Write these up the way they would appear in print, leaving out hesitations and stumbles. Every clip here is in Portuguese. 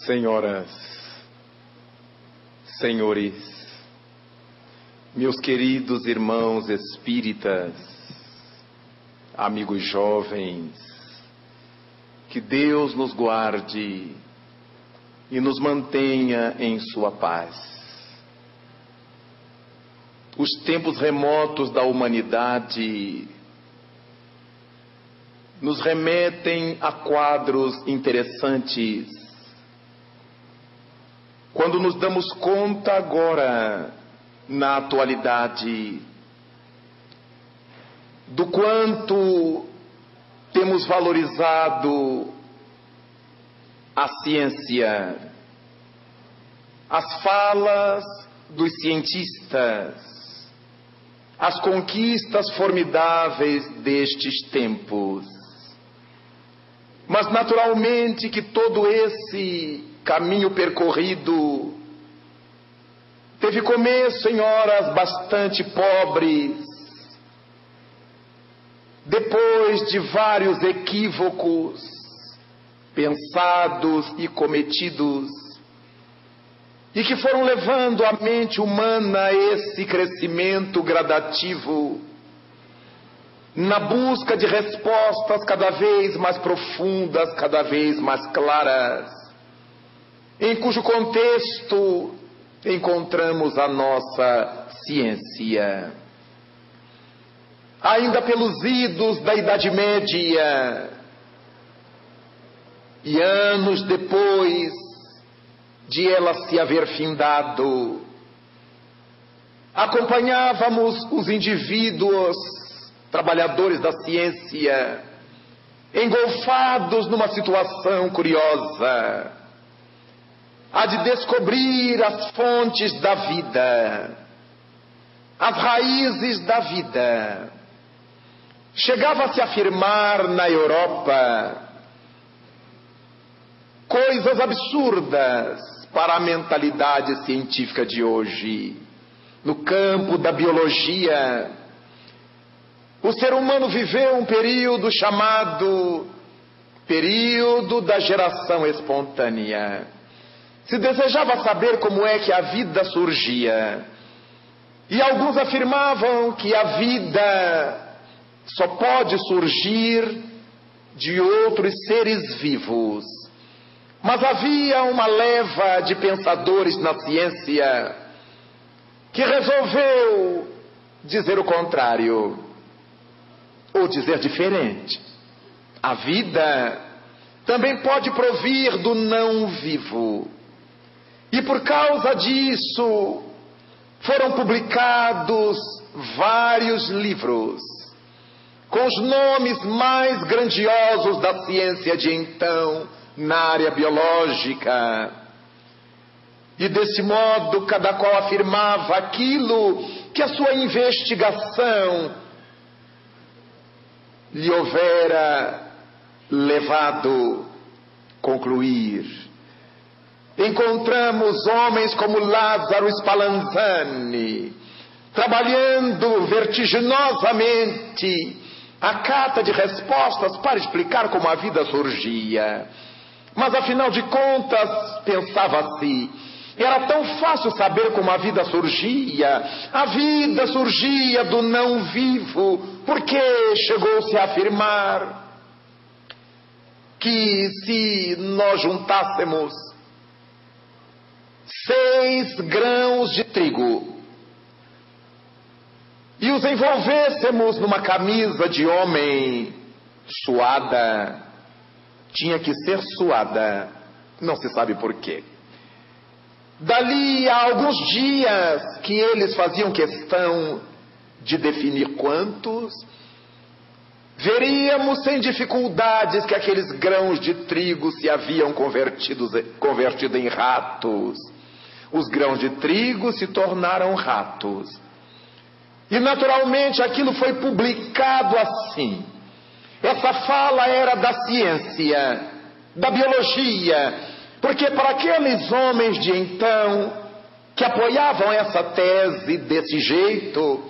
Senhoras, senhores, meus queridos irmãos espíritas, amigos jovens, que Deus nos guarde e nos mantenha em sua paz. Os tempos remotos da humanidade nos remetem a quadros interessantes. Quando nos damos conta agora, na atualidade, do quanto temos valorizado a ciência, as falas dos cientistas, as conquistas formidáveis destes tempos. Mas naturalmente que todo esse caminho percorrido teve começo em horas bastante pobres, depois de vários equívocos pensados e cometidos, e que foram levando a mente humana a esse crescimento gradativo, na busca de respostas cada vez mais profundas, cada vez mais claras, em cujo contexto encontramos a nossa ciência. Ainda pelos idos da Idade Média, e anos depois de ela se haver findado, acompanhávamos os indivíduos, trabalhadores da ciência, engolfados numa situação curiosa, a de descobrir as fontes da vida, as raízes da vida. Chegava-se a afirmar na Europa coisas absurdas para a mentalidade científica de hoje. No campo da biologia, o ser humano viveu um período chamado período da geração espontânea. Se desejava saber como é que a vida surgia. E alguns afirmavam que a vida só pode surgir de outros seres vivos. Mas havia uma leva de pensadores na ciência que resolveu dizer o contrário, ou dizer diferente. A vida também pode provir do não vivo. E por causa disso, foram publicados vários livros, com os nomes mais grandiosos da ciência de então, na área biológica. E desse modo, cada qual afirmava aquilo que a sua investigação lhe houvera levado a concluir. Encontramos homens como Lázaro Spallanzani, trabalhando vertiginosamente à cata de respostas para explicar como a vida surgia. Mas afinal de contas, pensava-se, era tão fácil saber como a vida surgia. A vida surgia do não vivo, porque chegou-se a afirmar que se nós juntássemos 6 grãos de trigo e os envolvêssemos numa camisa de homem suada, tinha que ser suada, não se sabe por quê. Dali a alguns dias que eles faziam questão de definir quantos, veríamos sem dificuldades que aqueles grãos de trigo se haviam convertido em ratos. Os grãos de trigo se tornaram ratos. E naturalmente aquilo foi publicado assim. Essa fala era da ciência, da biologia, porque para aqueles homens de então, que apoiavam essa tese desse jeito,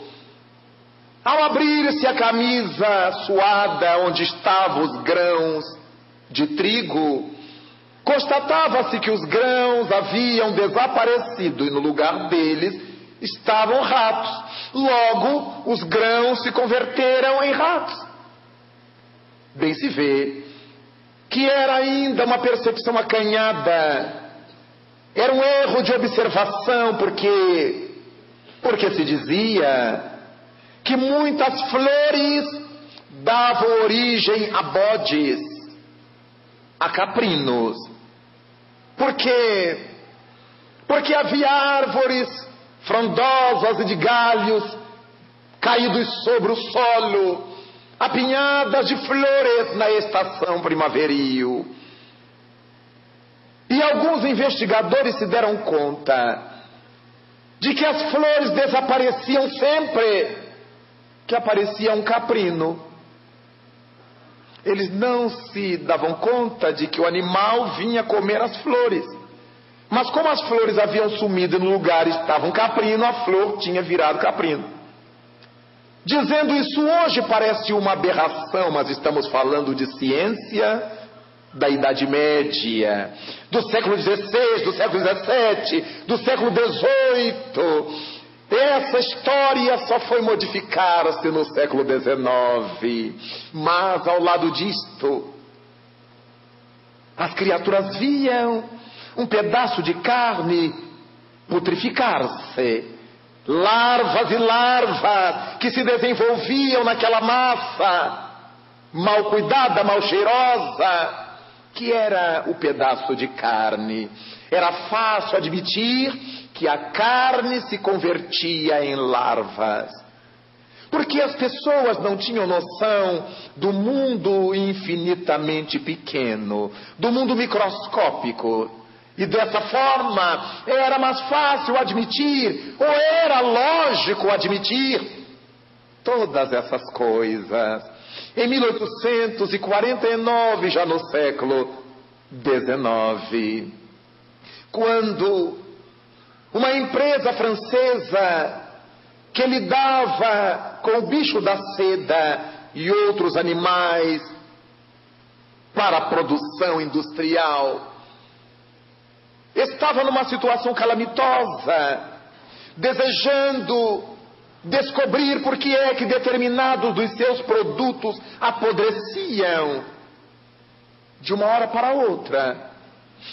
ao abrir-se a camisa suada onde estavam os grãos de trigo, Constatava-se que os grãos haviam desaparecido e no lugar deles estavam ratos. Logo, os grãos se converteram em ratos. Bem se vê que era ainda uma percepção acanhada, era um erro de observação, porque se dizia que muitas flores davam origem a bodes, a caprinos. Por quê? Porque havia árvores frondosas e de galhos caídos sobre o solo, apinhadas de flores na estação primaveril. E alguns investigadores se deram conta de que as flores desapareciam sempre que aparecia um caprino. Eles não se davam conta de que o animal vinha comer as flores. Mas como as flores haviam sumido e no lugar estava um caprino, a flor tinha virado caprino. Dizendo isso hoje parece uma aberração, mas estamos falando de ciência da Idade Média, do século XVI, do século XVII, do século XVIII. Essa história só foi modificar-se no século XIX. Mas ao lado disto, as criaturas viam um pedaço de carne putrificar-se, larvas e larvas que se desenvolviam naquela massa mal cuidada, mal cheirosa, que era o pedaço de carne. Era fácil admitir que a carne se convertia em larvas, porque as pessoas não tinham noção do mundo infinitamente pequeno, do mundo microscópico, e dessa forma era mais fácil admitir, ou era lógico admitir, todas essas coisas. Em 1849, já no século XIX, quando uma empresa francesa que lidava com o bicho da seda e outros animais para a produção industrial estava numa situação calamitosa, desejando descobrir por que é que determinados dos seus produtos apodreciam de uma hora para outra,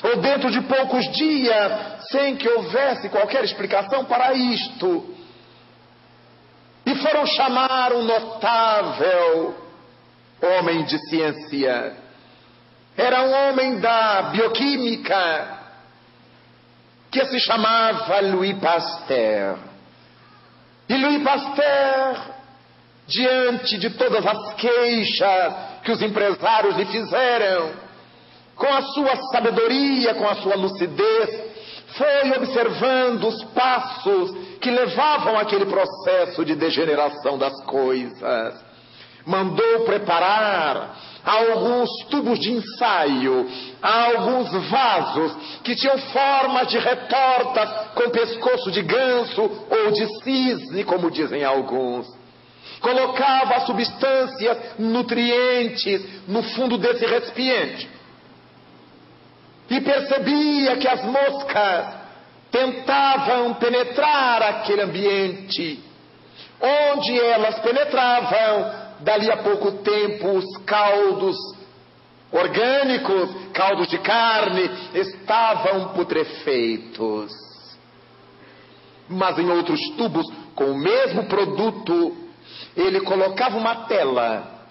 ou dentro de poucos dias, sem que houvesse qualquer explicação para isto. E foram chamar um notável homem de ciência. Era um homem da bioquímica que se chamava Louis Pasteur. E Louis Pasteur, diante de todas as queixas que os empresários lhe fizeram, com a sua sabedoria, com a sua lucidez, foi observando os passos que levavam àquele processo de degeneração das coisas. Mandou preparar alguns tubos de ensaio, alguns vasos que tinham formas de retortas com pescoço de ganso ou de cisne, como dizem alguns. Colocava substâncias nutrientes no fundo desse recipiente. E percebia que as moscas tentavam penetrar aquele ambiente. Onde elas penetravam, dali a pouco tempo, os caldos orgânicos, caldos de carne, estavam putrefeitos. Mas em outros tubos, com o mesmo produto, ele colocava uma tela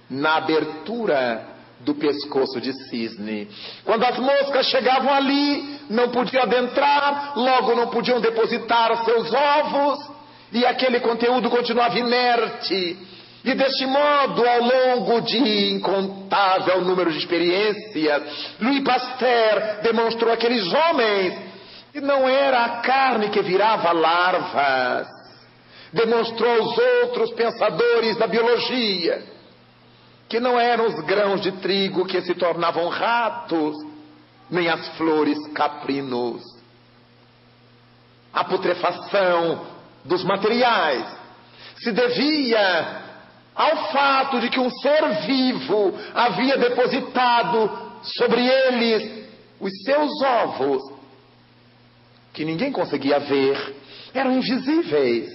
na abertura do pescoço de cisne. Quando as moscas chegavam ali, não podiam adentrar, logo não podiam depositar seus ovos, e aquele conteúdo continuava inerte. E deste modo, ao longo de incontável número de experiências, Louis Pasteur demonstrou àqueles homens que não era a carne que virava larvas. Demonstrou aos outros pensadores da biologia que não eram os grãos de trigo que se tornavam ratos, nem as flores caprinos. A putrefação dos materiais se devia ao fato de que um ser vivo havia depositado sobre eles os seus ovos, que ninguém conseguia ver, eram invisíveis.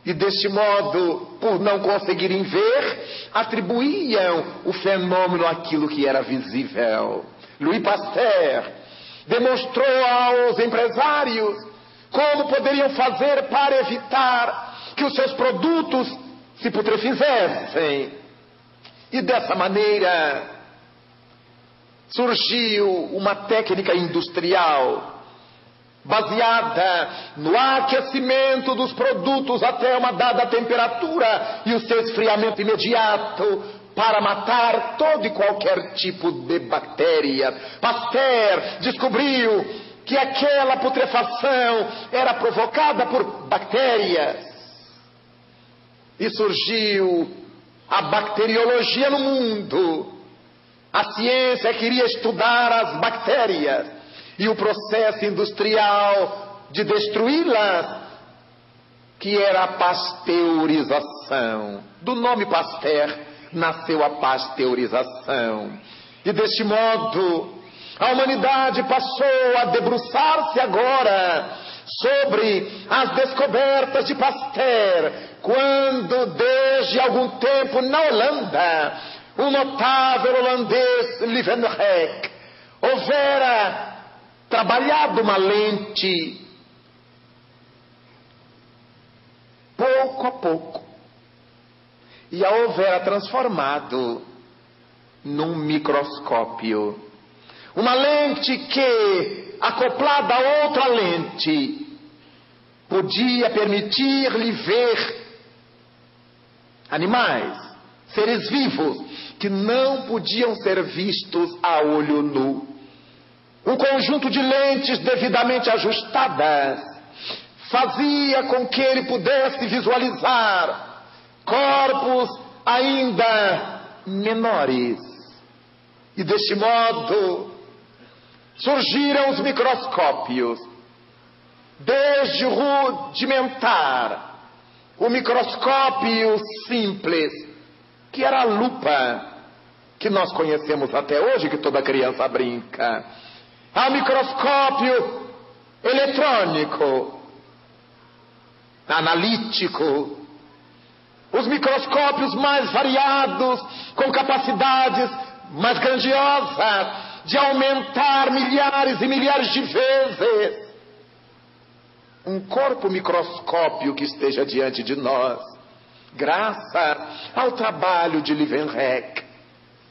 E deste modo, por não conseguirem ver, atribuíam o fenômeno àquilo que era visível. Louis Pasteur demonstrou aos empresários como poderiam fazer para evitar que os seus produtos se putrefizessem. E dessa maneira surgiu uma técnica industrial baseada no aquecimento dos produtos até uma dada temperatura e o seu esfriamento imediato para matar todo e qualquer tipo de bactéria. Pasteur descobriu que aquela putrefação era provocada por bactérias. E surgiu a bacteriologia no mundo. A ciência queria estudar as bactérias e o processo industrial de destruí-las, que era a pasteurização. Do nome Pasteur nasceu a pasteurização. E deste modo, a humanidade passou a debruçar-se agora sobre as descobertas de Pasteur, quando desde algum tempo na Holanda, o notável holandês Leeuwenhoek houvera trabalhado uma lente pouco a pouco e a houvera transformado num microscópio. Uma lente que, acoplada a outra lente, podia permitir-lhe ver animais, seres vivos, que não podiam ser vistos a olho nu. Um conjunto de lentes devidamente ajustadas fazia com que ele pudesse visualizar corpos ainda menores. E deste modo surgiram os microscópios, desde o rudimentar, o microscópio simples, que era a lupa que nós conhecemos até hoje, que toda criança brinca, ao microscópio eletrônico, analítico, os microscópios mais variados, com capacidades mais grandiosas de aumentar milhares e milhares de vezes um corpo microscópio que esteja diante de nós, graças ao trabalho de Leeuwenhoek,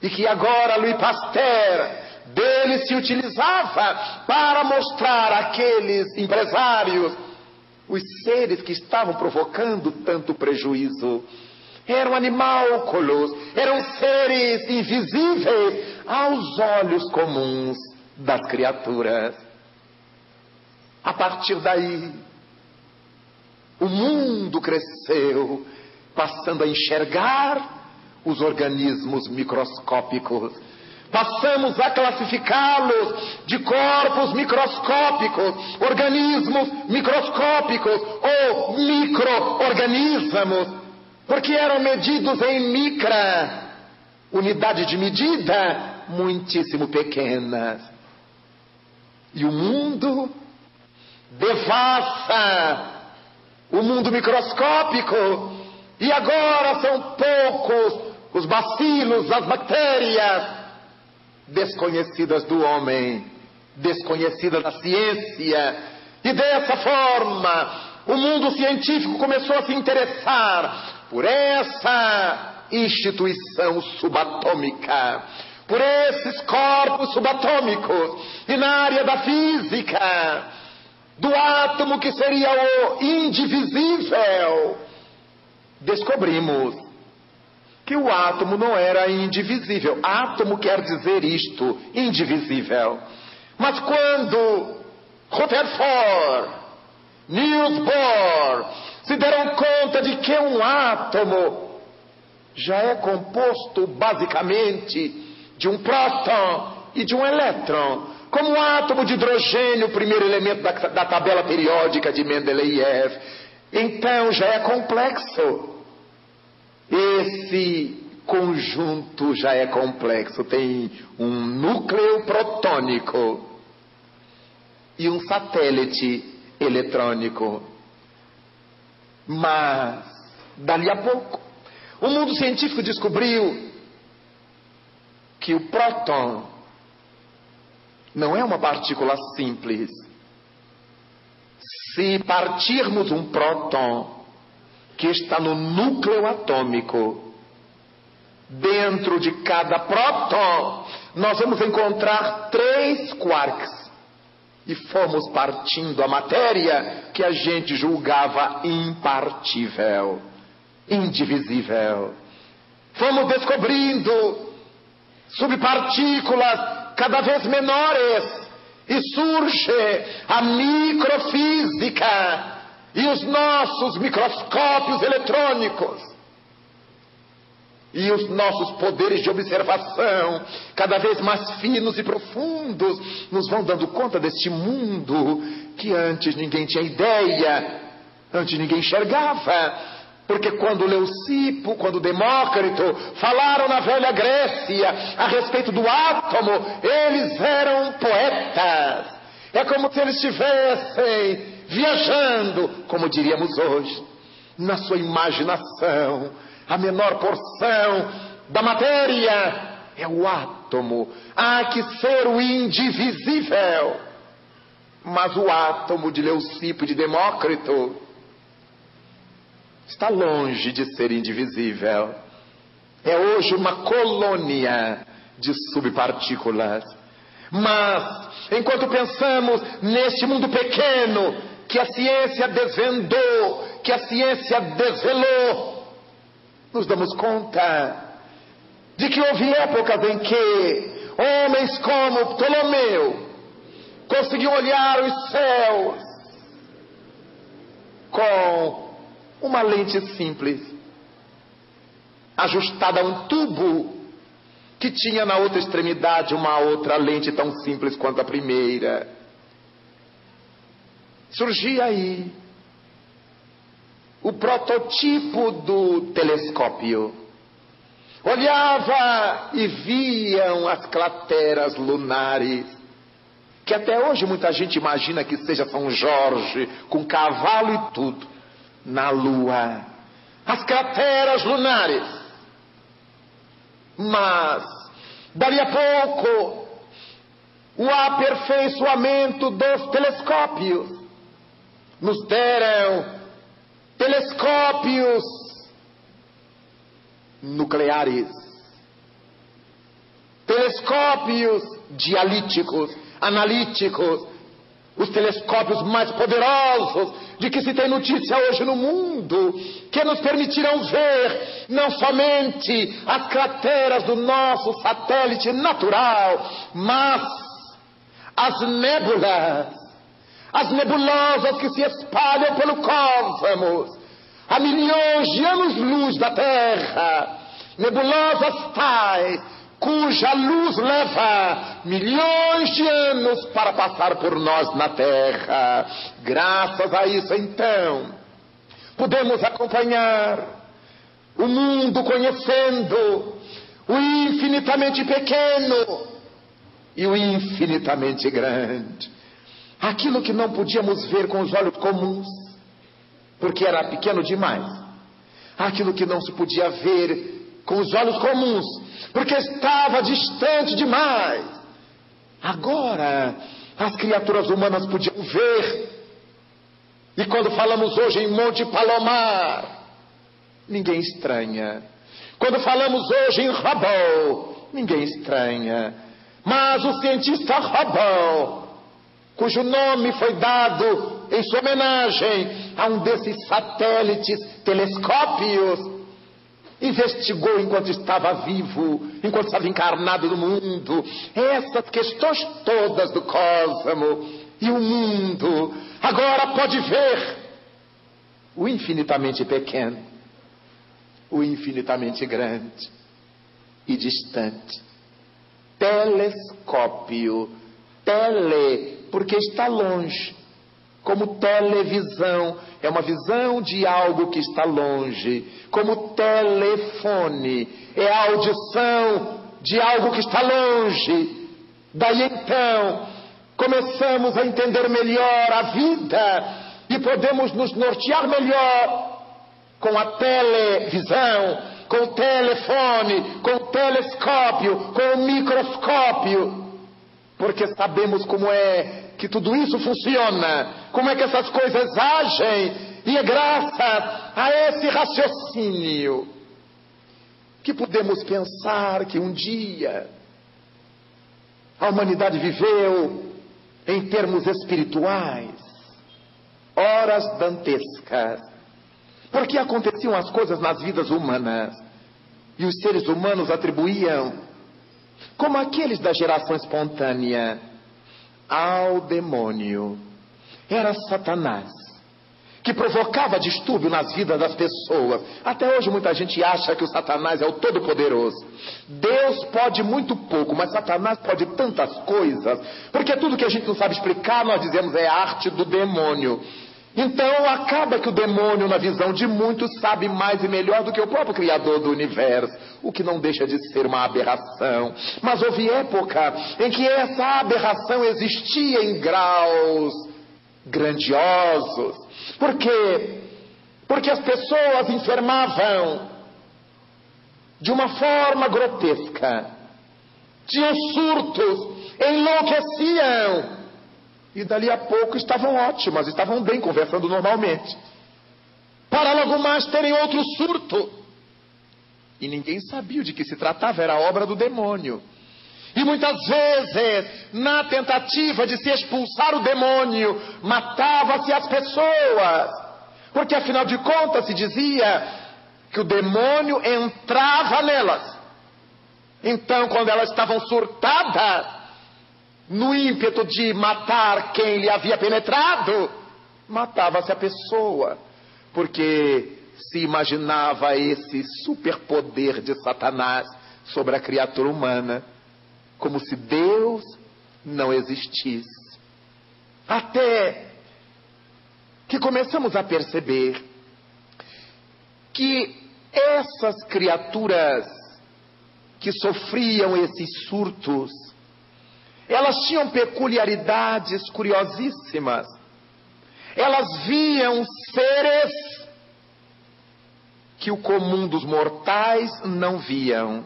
e que agora Louis Pasteur dele se utilizava para mostrar àqueles empresários os seres que estavam provocando tanto prejuízo. Eram animálculos, eram seres invisíveis aos olhos comuns das criaturas. A partir daí, o mundo cresceu, passando a enxergar os organismos microscópicos. Passamos a classificá-los de corpos microscópicos, organismos microscópicos ou micro-organismos, porque eram medidos em micra, unidade de medida muitíssimo pequenas. E o mundo devassa o mundo microscópico, e agora são poucos os bacilos, as bactérias desconhecidas do homem, desconhecidas da ciência. E dessa forma, o mundo científico começou a se interessar por essa instituição subatômica, por esses corpos subatômicos. E na área da física, do átomo que seria o indivisível, descobrimos que o átomo não era indivisível. Átomo quer dizer isto, indivisível. Mas quando Rutherford, Niels Bohr se deram conta de que um átomo já é composto basicamente de um próton e de um elétron, como o átomo de hidrogênio, o primeiro elemento da tabela periódica de Mendeleev, então já é complexo esse conjunto já é complexo. Tem um núcleo protônico e um satélite eletrônico. Mas, dali a pouco, o mundo científico descobriu que o próton não é uma partícula simples. Se partirmos um próton que está no núcleo atômico, dentro de cada próton, nós vamos encontrar 3 quarks. E fomos partindo a matéria que a gente julgava impartível, indivisível. Fomos descobrindo subpartículas cada vez menores. E surge a microfísica e os nossos microscópios eletrônicos. E os nossos poderes de observação, cada vez mais finos e profundos, nos vão dando conta deste mundo que antes ninguém tinha ideia, antes ninguém enxergava. Porque quando Leucipo, quando Demócrito falaram na velha Grécia a respeito do átomo, eles eram poetas. É como se eles estivessem viajando, como diríamos hoje, na sua imaginação. A menor porção da matéria é o átomo. Há que ser o indivisível. Mas o átomo de Leucipo e de Demócrito está longe de ser indivisível. É hoje uma colônia de subpartículas. Mas, enquanto pensamos neste mundo pequeno que a ciência desvendou, que a ciência desvelou, nos damos conta de que houve épocas em que homens como Ptolomeu conseguiam olhar os céus com uma lente simples, ajustada a um tubo que tinha na outra extremidade uma outra lente tão simples quanto a primeira. Surgia aí o prototipo do telescópio. Olhava e viam as crateras lunares, que até hoje muita gente imagina que seja São Jorge, com cavalo e tudo, na Lua. As crateras lunares. Mas, dali a pouco, o aperfeiçoamento dos telescópios nos deram telescópios nucleares, telescópios dialíticos, analíticos, os telescópios mais poderosos de que se tem notícia hoje no mundo, que nos permitirão ver não somente as crateras do nosso satélite natural, mas as nébulas, as nebulosas que se espalham pelo cosmos, a milhões de anos-luz da Terra, nebulosas tais, cuja luz leva milhões de anos para passar por nós na Terra. Graças a isso, então, podemos acompanhar o mundo conhecendo o infinitamente pequeno e o infinitamente grande. Aquilo que não podíamos ver com os olhos comuns, porque era pequeno demais. Aquilo que não se podia ver com os olhos comuns, porque estava distante demais. Agora, as criaturas humanas podiam ver. E quando falamos hoje em Monte Palomar, ninguém estranha. Quando falamos hoje em Hubble, ninguém estranha. Mas o cientista Hubble, cujo nome foi dado em sua homenagem a um desses satélites telescópios, investigou enquanto estava vivo, enquanto estava encarnado no mundo, essas questões todas do cosmos. E o mundo agora pode ver o infinitamente pequeno, o infinitamente grande e distante. Telescópio, porque está longe, Como televisão, é uma visão de algo que está longe. Como telefone, é a audição de algo que está longe. Daí então, começamos a entender melhor a vida e podemos nos nortear melhor com a televisão, com o telefone, com o telescópio, com o microscópio, porque sabemos como é que tudo isso funciona, como é que essas coisas agem, e é graças a esse raciocínio que podemos pensar que um dia a humanidade viveu em termos espirituais horas dantescas, porque aconteciam as coisas nas vidas humanas e os seres humanos atribuíam, como aqueles da geração espontânea, ao demônio. Era Satanás que provocava distúrbio nas vidas das pessoas. Até hoje muita gente acha que o Satanás é o Todo-Poderoso. Deus pode muito pouco, mas Satanás pode tantas coisas, porque tudo que a gente não sabe explicar, nós dizemos é arte do demônio. Então acaba que o demônio, na visão de muitos, sabe mais e melhor do que o próprio Criador do universo, o que não deixa de ser uma aberração. Mas houve época em que essa aberração existia em graus grandiosos. Por quê? Porque as pessoas enfermavam de uma forma grotesca, tinham surtos, enlouqueciam, e dali a pouco estavam ótimas, estavam bem, conversando normalmente, para logo mais terem outro surto. E ninguém sabia de que se tratava, era obra do demônio. E muitas vezes, na tentativa de se expulsar o demônio, matava-se as pessoas, porque afinal de contas se dizia que o demônio entrava nelas. Então, quando elas estavam surtadas, no ímpeto de matar quem lhe havia penetrado, matava-se a pessoa, porque se imaginava esse superpoder de Satanás sobre a criatura humana, como se Deus não existisse. Até que começamos a perceber que essas criaturas que sofriam esses surtos, elas tinham peculiaridades curiosíssimas. Elas viam seres que o comum dos mortais não viam.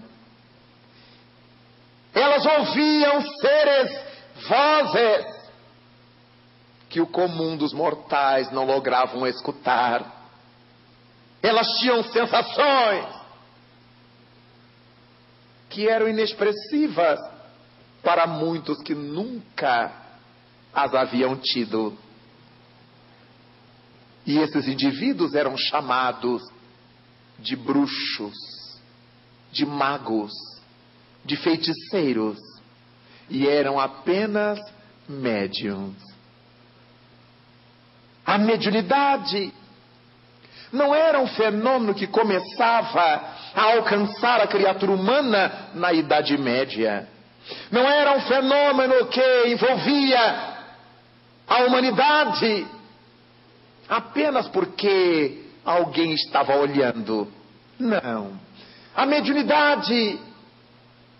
Elas ouviam seres, vozes, que o comum dos mortais não logravam escutar. Elas tinham sensações que eram inexpressivas para muitos que nunca as haviam tido. E esses indivíduos eram chamados de bruxos, de magos, de feiticeiros, e eram apenas médiuns. A mediunidade não era um fenômeno que começava a alcançar a criatura humana na Idade Média. Não era um fenômeno que envolvia a humanidade apenas porque alguém estava olhando. Não. A mediunidade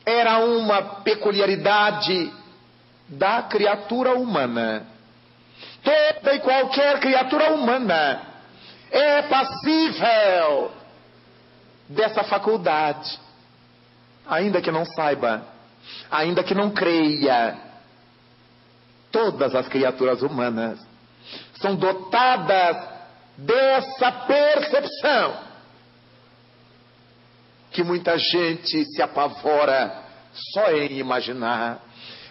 era uma peculiaridade da criatura humana. Toda e qualquer criatura humana é passível dessa faculdade, ainda que não saiba, ainda que não creia. Todas as criaturas humanas são dotadas dessa percepção, que muita gente se apavora só em imaginar.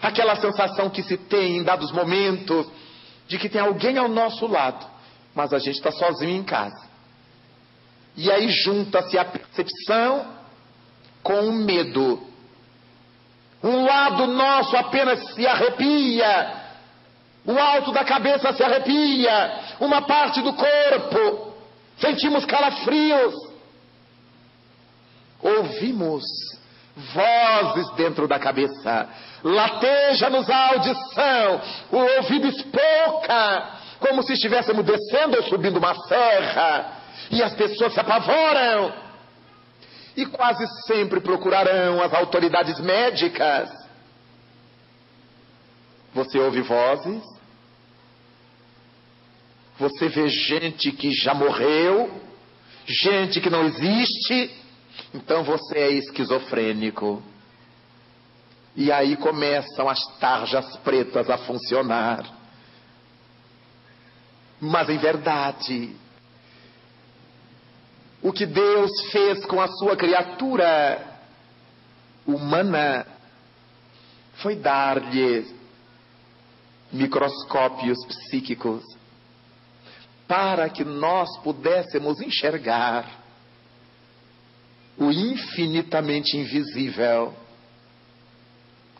Aquela sensação que se tem em dados momentos de que tem alguém ao nosso lado, mas a gente está sozinho em casa. E aí junta-se a percepção com o medo. Um lado nosso apenas se arrepia, o alto da cabeça se arrepia, uma parte do corpo, sentimos calafrios, ouvimos vozes dentro da cabeça, lateja-nos a audição, o ouvido espoca, como se estivéssemos descendo ou subindo uma serra, e as pessoas se apavoram, e quase sempre procurarão as autoridades médicas. Você ouve vozes, você vê gente que já morreu, gente que não existe, então você é esquizofrênico. E aí começam as tarjas pretas a funcionar. Mas em verdade, o que Deus fez com a sua criatura humana foi dar-lhe microscópios psíquicos para que nós pudéssemos enxergar o infinitamente invisível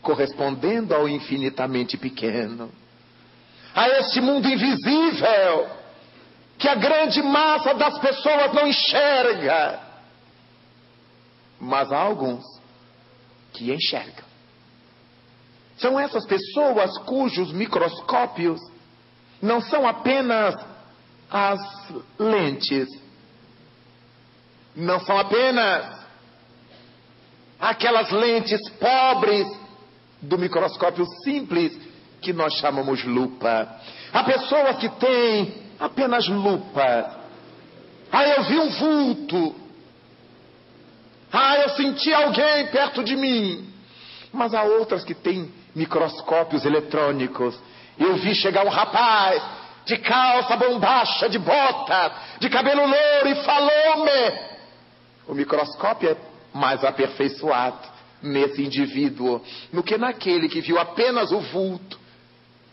correspondendo ao infinitamente pequeno, a este mundo invisível que a grande massa das pessoas não enxerga, mas há alguns que enxergam. São essas pessoas cujos microscópios não são apenas as lentes, não são apenas aquelas lentes pobres do microscópio simples que nós chamamos lupa. Há pessoas que têm apenas lupa. Eu vi um vulto. Eu senti alguém perto de mim. Mas há outras que têm microscópios eletrônicos. Eu vi chegar um rapaz de calça bombacha, de bota, de cabelo louro e falou-me. O microscópio é mais aperfeiçoado nesse indivíduo do que naquele que viu apenas o vulto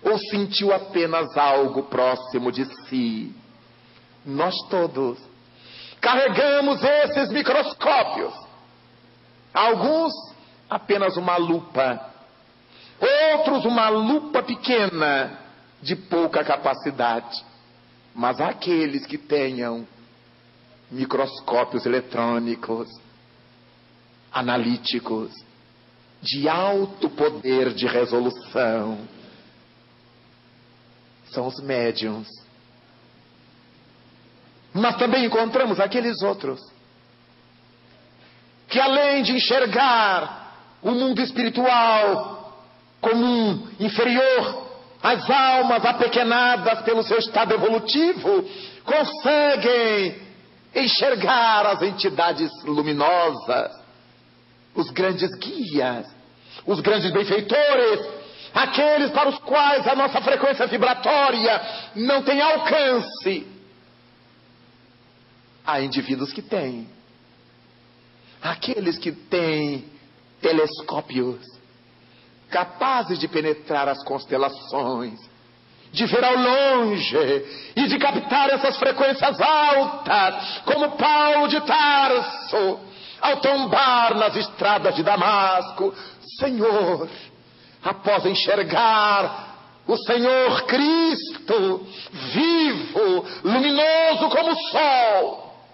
ou sentiu apenas algo próximo de si. Nós todos carregamos esses microscópios. Alguns apenas uma lupa, outros uma lupa pequena de pouca capacidade, mas há aqueles que tenham microscópios eletrônicos, analíticos, de alto poder de resolução. São os médiuns. Mas também encontramos aqueles outros que, além de enxergar o mundo espiritual comum, inferior, as almas apequenadas pelo seu estado evolutivo, conseguem enxergar as entidades luminosas, os grandes guias, os grandes benfeitores, aqueles para os quais a nossa frequência vibratória não tem alcance. Há indivíduos que têm. Aqueles que têm telescópios capazes de penetrar as constelações, de ver ao longe e de captar essas frequências altas, como Paulo de Tarso, ao tombar nas estradas de Damasco, Senhor, após enxergar o Senhor Cristo, vivo, luminoso como o sol,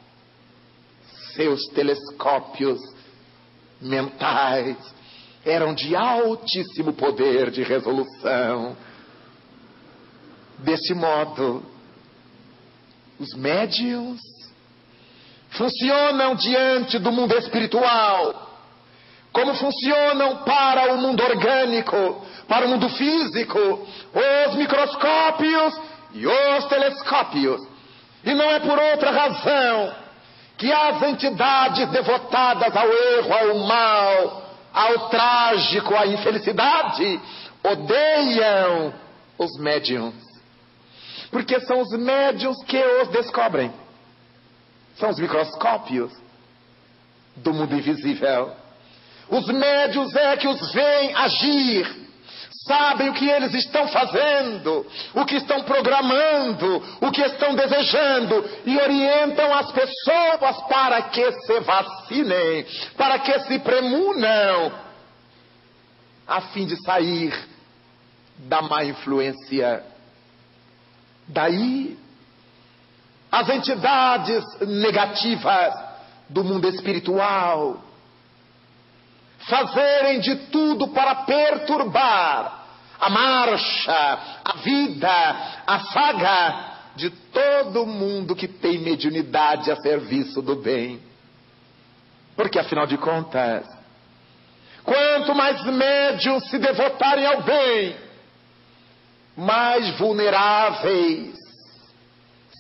seus telescópios mentais eram de altíssimo poder de resolução. Desse modo, os médiuns funcionam diante do mundo espiritual, como funcionam para o mundo orgânico, para o mundo físico, os microscópios e os telescópios. E não é por outra razão que as entidades devotadas ao erro, ao mal, ao trágico, à infelicidade, odeiam os médiuns. Porque são os médiuns que os descobrem. São os microscópios do mundo invisível. Os médiuns é que os veem agir, sabem o que eles estão fazendo, o que estão programando, o que estão desejando, e orientam as pessoas para que se vacinem, para que se premunam, a fim de sair da má influência. Daí, as entidades negativas do mundo espiritual fazerem de tudo para perturbar a marcha, a vida, a saga de todo mundo que tem mediunidade a serviço do bem. Porque, afinal de contas, quanto mais médiuns se devotarem ao bem, mais vulneráveis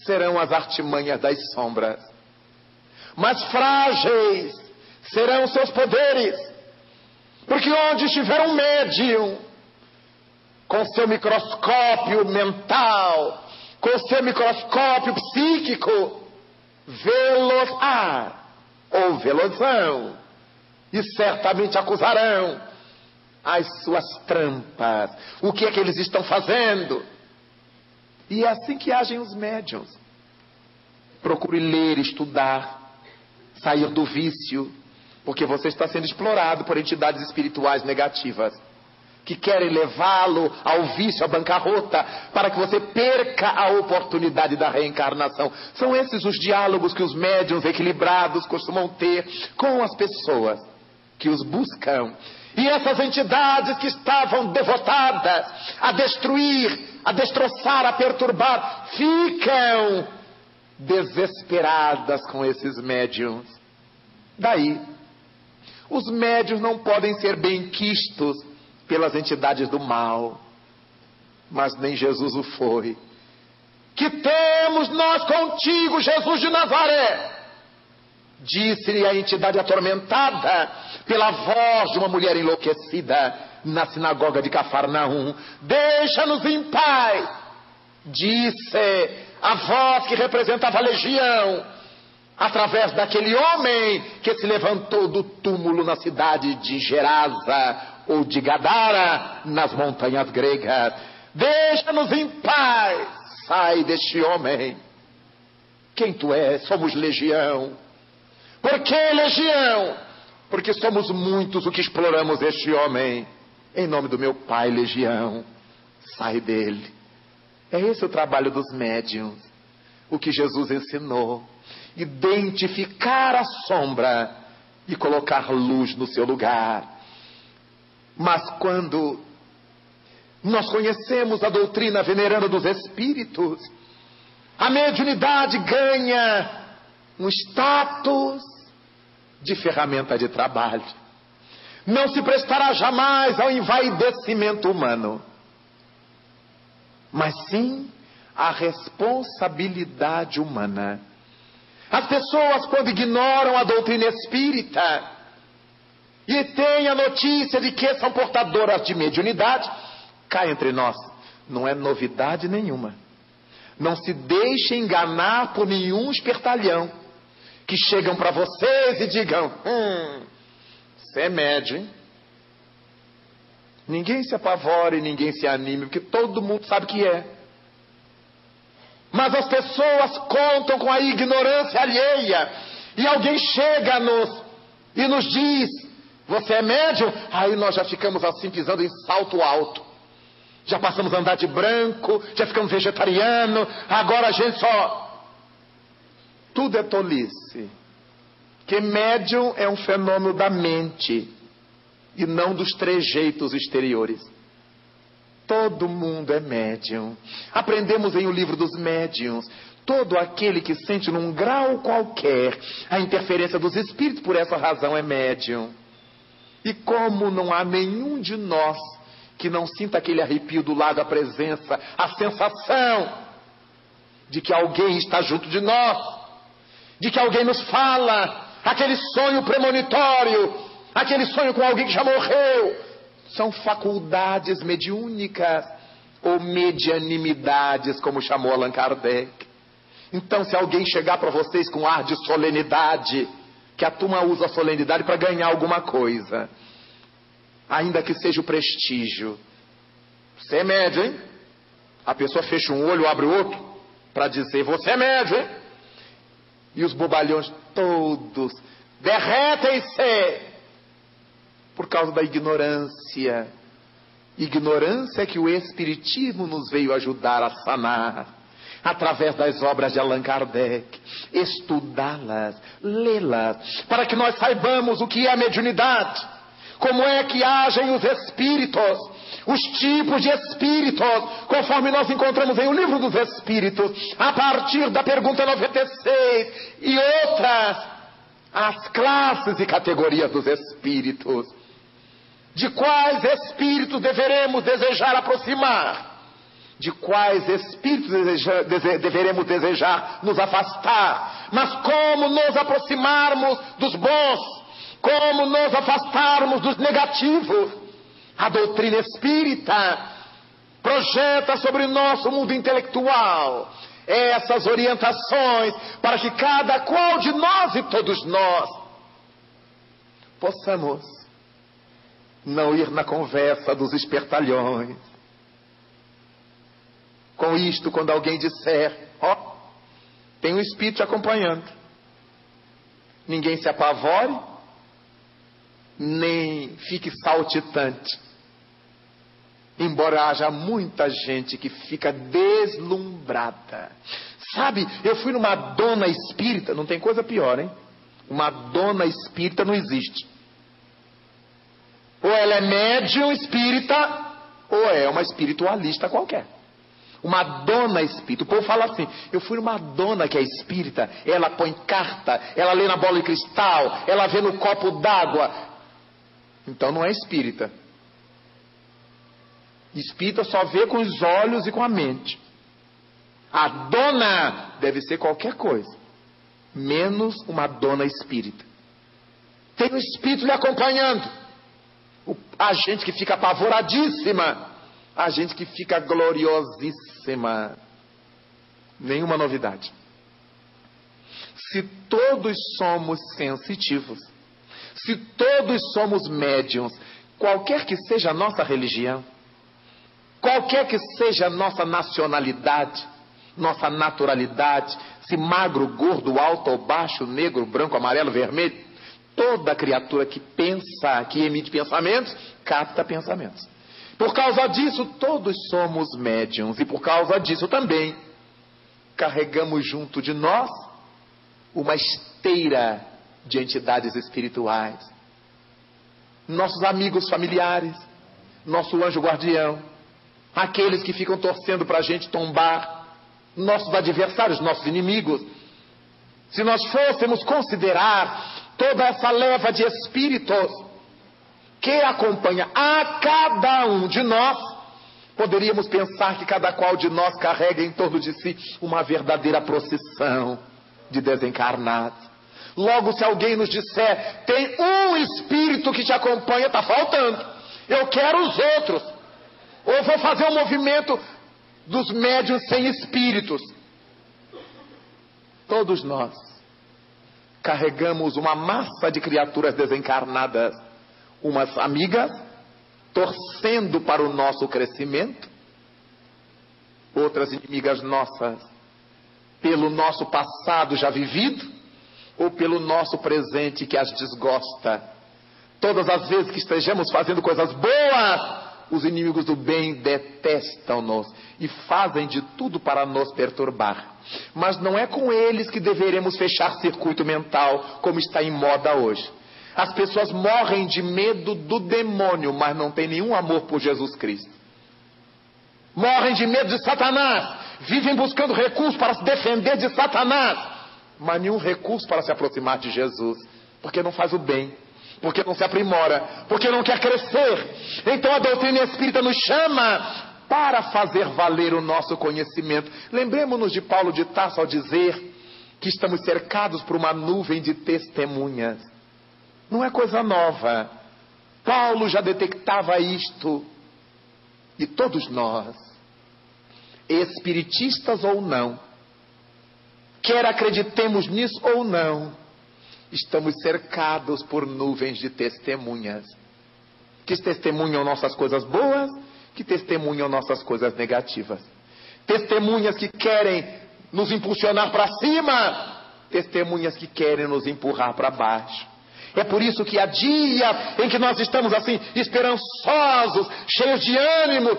serão as artimanhas das sombras, mais frágeis serão seus poderes. Porque onde estiver um médium, com seu microscópio mental, com seu microscópio psíquico, vê-los-á ou vê-los-ão, e certamente acusarão as suas trampas. O que é que eles estão fazendo? E é assim que agem os médiuns. Procure ler, estudar, sair do vício, porque você está sendo explorado por entidades espirituais negativas, que querem levá-lo ao vício, à bancarrota, para que você perca a oportunidade da reencarnação. São esses os diálogos que os médiuns equilibrados costumam ter com as pessoas que os buscam. E essas entidades que estavam devotadas a destruir, a destroçar, a perturbar, ficam desesperadas com esses médiuns. Daí, os médiuns não podem ser benquistos pelas entidades do mal, mas nem Jesus o foi. Que temos nós contigo, Jesus de Nazaré? Disse-lhe a entidade atormentada pela voz de uma mulher enlouquecida na sinagoga de Cafarnaum: deixa-nos em paz. Disse a voz que representava a legião, através daquele homem que se levantou do túmulo na cidade de Gerasa ou de Gadara, nas montanhas gregas: deixa-nos em paz, sai deste homem. Quem tu és? Somos legião. Por que legião? Porque somos muitos o que exploramos este homem. Em nome do meu Pai, legião, sai dele. É esse o trabalho dos médiuns. O que Jesus ensinou: identificar a sombra e colocar luz no seu lugar. Mas quando nós conhecemos a doutrina veneranda dos espíritos, a mediunidade ganha um status de ferramenta de trabalho. Não se prestará jamais ao envaidecimento humano, mas sim à responsabilidade humana. As pessoas, quando ignoram a doutrina espírita e têm a notícia de que são portadoras de mediunidade, cá entre nós, não é novidade nenhuma. Não se deixe enganar por nenhum espertalhão que chegam para vocês e digam: você é médium, hein? Ninguém se apavore, ninguém se anime, porque todo mundo sabe que é. Mas as pessoas contam com a ignorância alheia, e alguém chega-nos e nos diz: você é médium? Aí nós já ficamos assim, pisando em salto alto. Já passamos a andar de branco, já ficamos vegetariano, agora a gente só... Tudo é tolice. Que médium é um fenômeno da mente e não dos trejeitos exteriores. Todo mundo é médium. Aprendemos em O Livro dos Médiuns: todo aquele que sente num grau qualquer a interferência dos espíritos, por essa razão é médium. E como não há nenhum de nós que não sinta aquele arrepio do lado da presença, a sensação de que alguém está junto de nós, de que alguém nos fala, aquele sonho premonitório, aquele sonho com alguém que já morreu, são faculdades mediúnicas ou medianimidades, como chamou Allan Kardec. Então, se alguém chegar para vocês com ar de solenidade, que a turma usa a solenidade para ganhar alguma coisa, ainda que seja o prestígio: você é médium, hein? A pessoa fecha um olho, abre o outro, para dizer: você é médium, hein? E os bobalhões todos derretem-se por causa da ignorância. Ignorância que o Espiritismo nos veio ajudar a sanar, através das obras de Allan Kardec. Estudá-las, lê-las, para que nós saibamos o que é a mediunidade, como é que agem os espíritos, os tipos de espíritos, conforme nós encontramos em O Livro dos Espíritos, a partir da pergunta 96 e outras, as classes e categorias dos espíritos. De quais espíritos deveremos desejar aproximar? De quais espíritos deveremos desejar nos afastar? Mas como nos aproximarmos dos bons? Como nos afastarmos dos negativos? A doutrina espírita projeta sobre o nosso mundo intelectual essas orientações para que cada qual de nós e todos nós possamos não ir na conversa dos espertalhões. Com isto, quando alguém disser, ó, tem um espírito te acompanhando, ninguém se apavore, nem fique saltitante. Embora haja muita gente que fica deslumbrada. Sabe, eu fui numa dona espírita, não tem coisa pior, hein? Uma dona espírita não existe. Ou ela é médium espírita, ou é uma espiritualista qualquer. Uma dona espírita. O povo fala assim, eu fui numa dona que é espírita, ela põe carta, ela lê na bola de cristal, ela vê no copo d'água. Então não é espírita. Espírita só vê com os olhos e com a mente. A dona deve ser qualquer coisa, menos uma dona espírita. Tem um espírito lhe acompanhando. A gente que fica apavoradíssima, a gente que fica gloriosíssima. Nenhuma novidade. Se todos somos sensitivos, se todos somos médiuns, qualquer que seja a nossa religião, qualquer que seja a nossa nacionalidade, nossa naturalidade, se magro, gordo, alto ou baixo, negro, branco, amarelo, vermelho, toda criatura que pensa, que emite pensamentos, capta pensamentos. Por causa disso, todos somos médiuns, e por causa disso também carregamos junto de nós uma esteira de entidades espirituais. Nossos amigos familiares, nosso anjo guardião, aqueles que ficam torcendo para a gente tombar, nossos adversários, nossos inimigos. Se nós fôssemos considerar toda essa leva de espíritos que acompanha a cada um de nós, poderíamos pensar que cada qual de nós carrega em torno de si uma verdadeira procissão de desencarnados. Logo, se alguém nos disser, tem um espírito que te acompanha, está faltando. Eu quero os outros. Ou vou fazer um movimento dos médiuns sem espíritos. Todos nós carregamos uma massa de criaturas desencarnadas, umas amigas, torcendo para o nosso crescimento, outras inimigas nossas, pelo nosso passado já vivido, ou pelo nosso presente que as desgosta. Todas as vezes que estejamos fazendo coisas boas, os inimigos do bem detestam-nos e fazem de tudo para nos perturbar. Mas não é com eles que deveremos fechar circuito mental, como está em moda hoje. As pessoas morrem de medo do demônio, mas não têm nenhum amor por Jesus Cristo. Morrem de medo de Satanás, vivem buscando recursos para se defender de Satanás, mas nenhum recurso para se aproximar de Jesus, porque não faz o bem, porque não se aprimora, porque não quer crescer. Então a doutrina espírita nos chama para fazer valer o nosso conhecimento. Lembremos-nos de Paulo de Tarso ao dizer que estamos cercados por uma nuvem de testemunhas. Não é coisa nova. Paulo já detectava isto. E todos nós, espiritistas ou não, quer acreditemos nisso ou não, estamos cercados por nuvens de testemunhas, que testemunham nossas coisas boas, que testemunham nossas coisas negativas. Testemunhas que querem nos impulsionar para cima, testemunhas que querem nos empurrar para baixo. É por isso que há dia em que nós estamos assim, esperançosos, cheios de ânimo,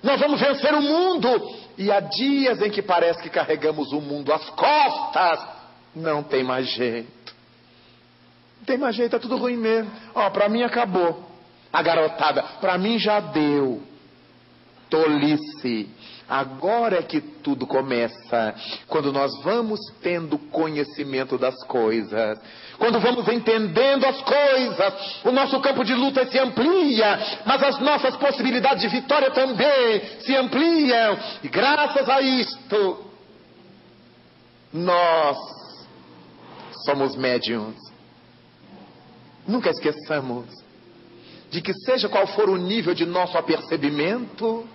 nós vamos vencer o mundo. E há dias em que parece que carregamos o mundo às costas. Não tem mais jeito. Não tem mais jeito, é tudo ruim mesmo. Ó, para mim acabou. A garotada, para mim já deu. Tolice. Agora é que tudo começa, quando nós vamos tendo conhecimento das coisas, quando vamos entendendo as coisas, o nosso campo de luta se amplia, mas as nossas possibilidades de vitória também se ampliam, e graças a isto, nós somos médiuns. Nunca esqueçamos de que, seja qual for o nível de nosso apercebimento,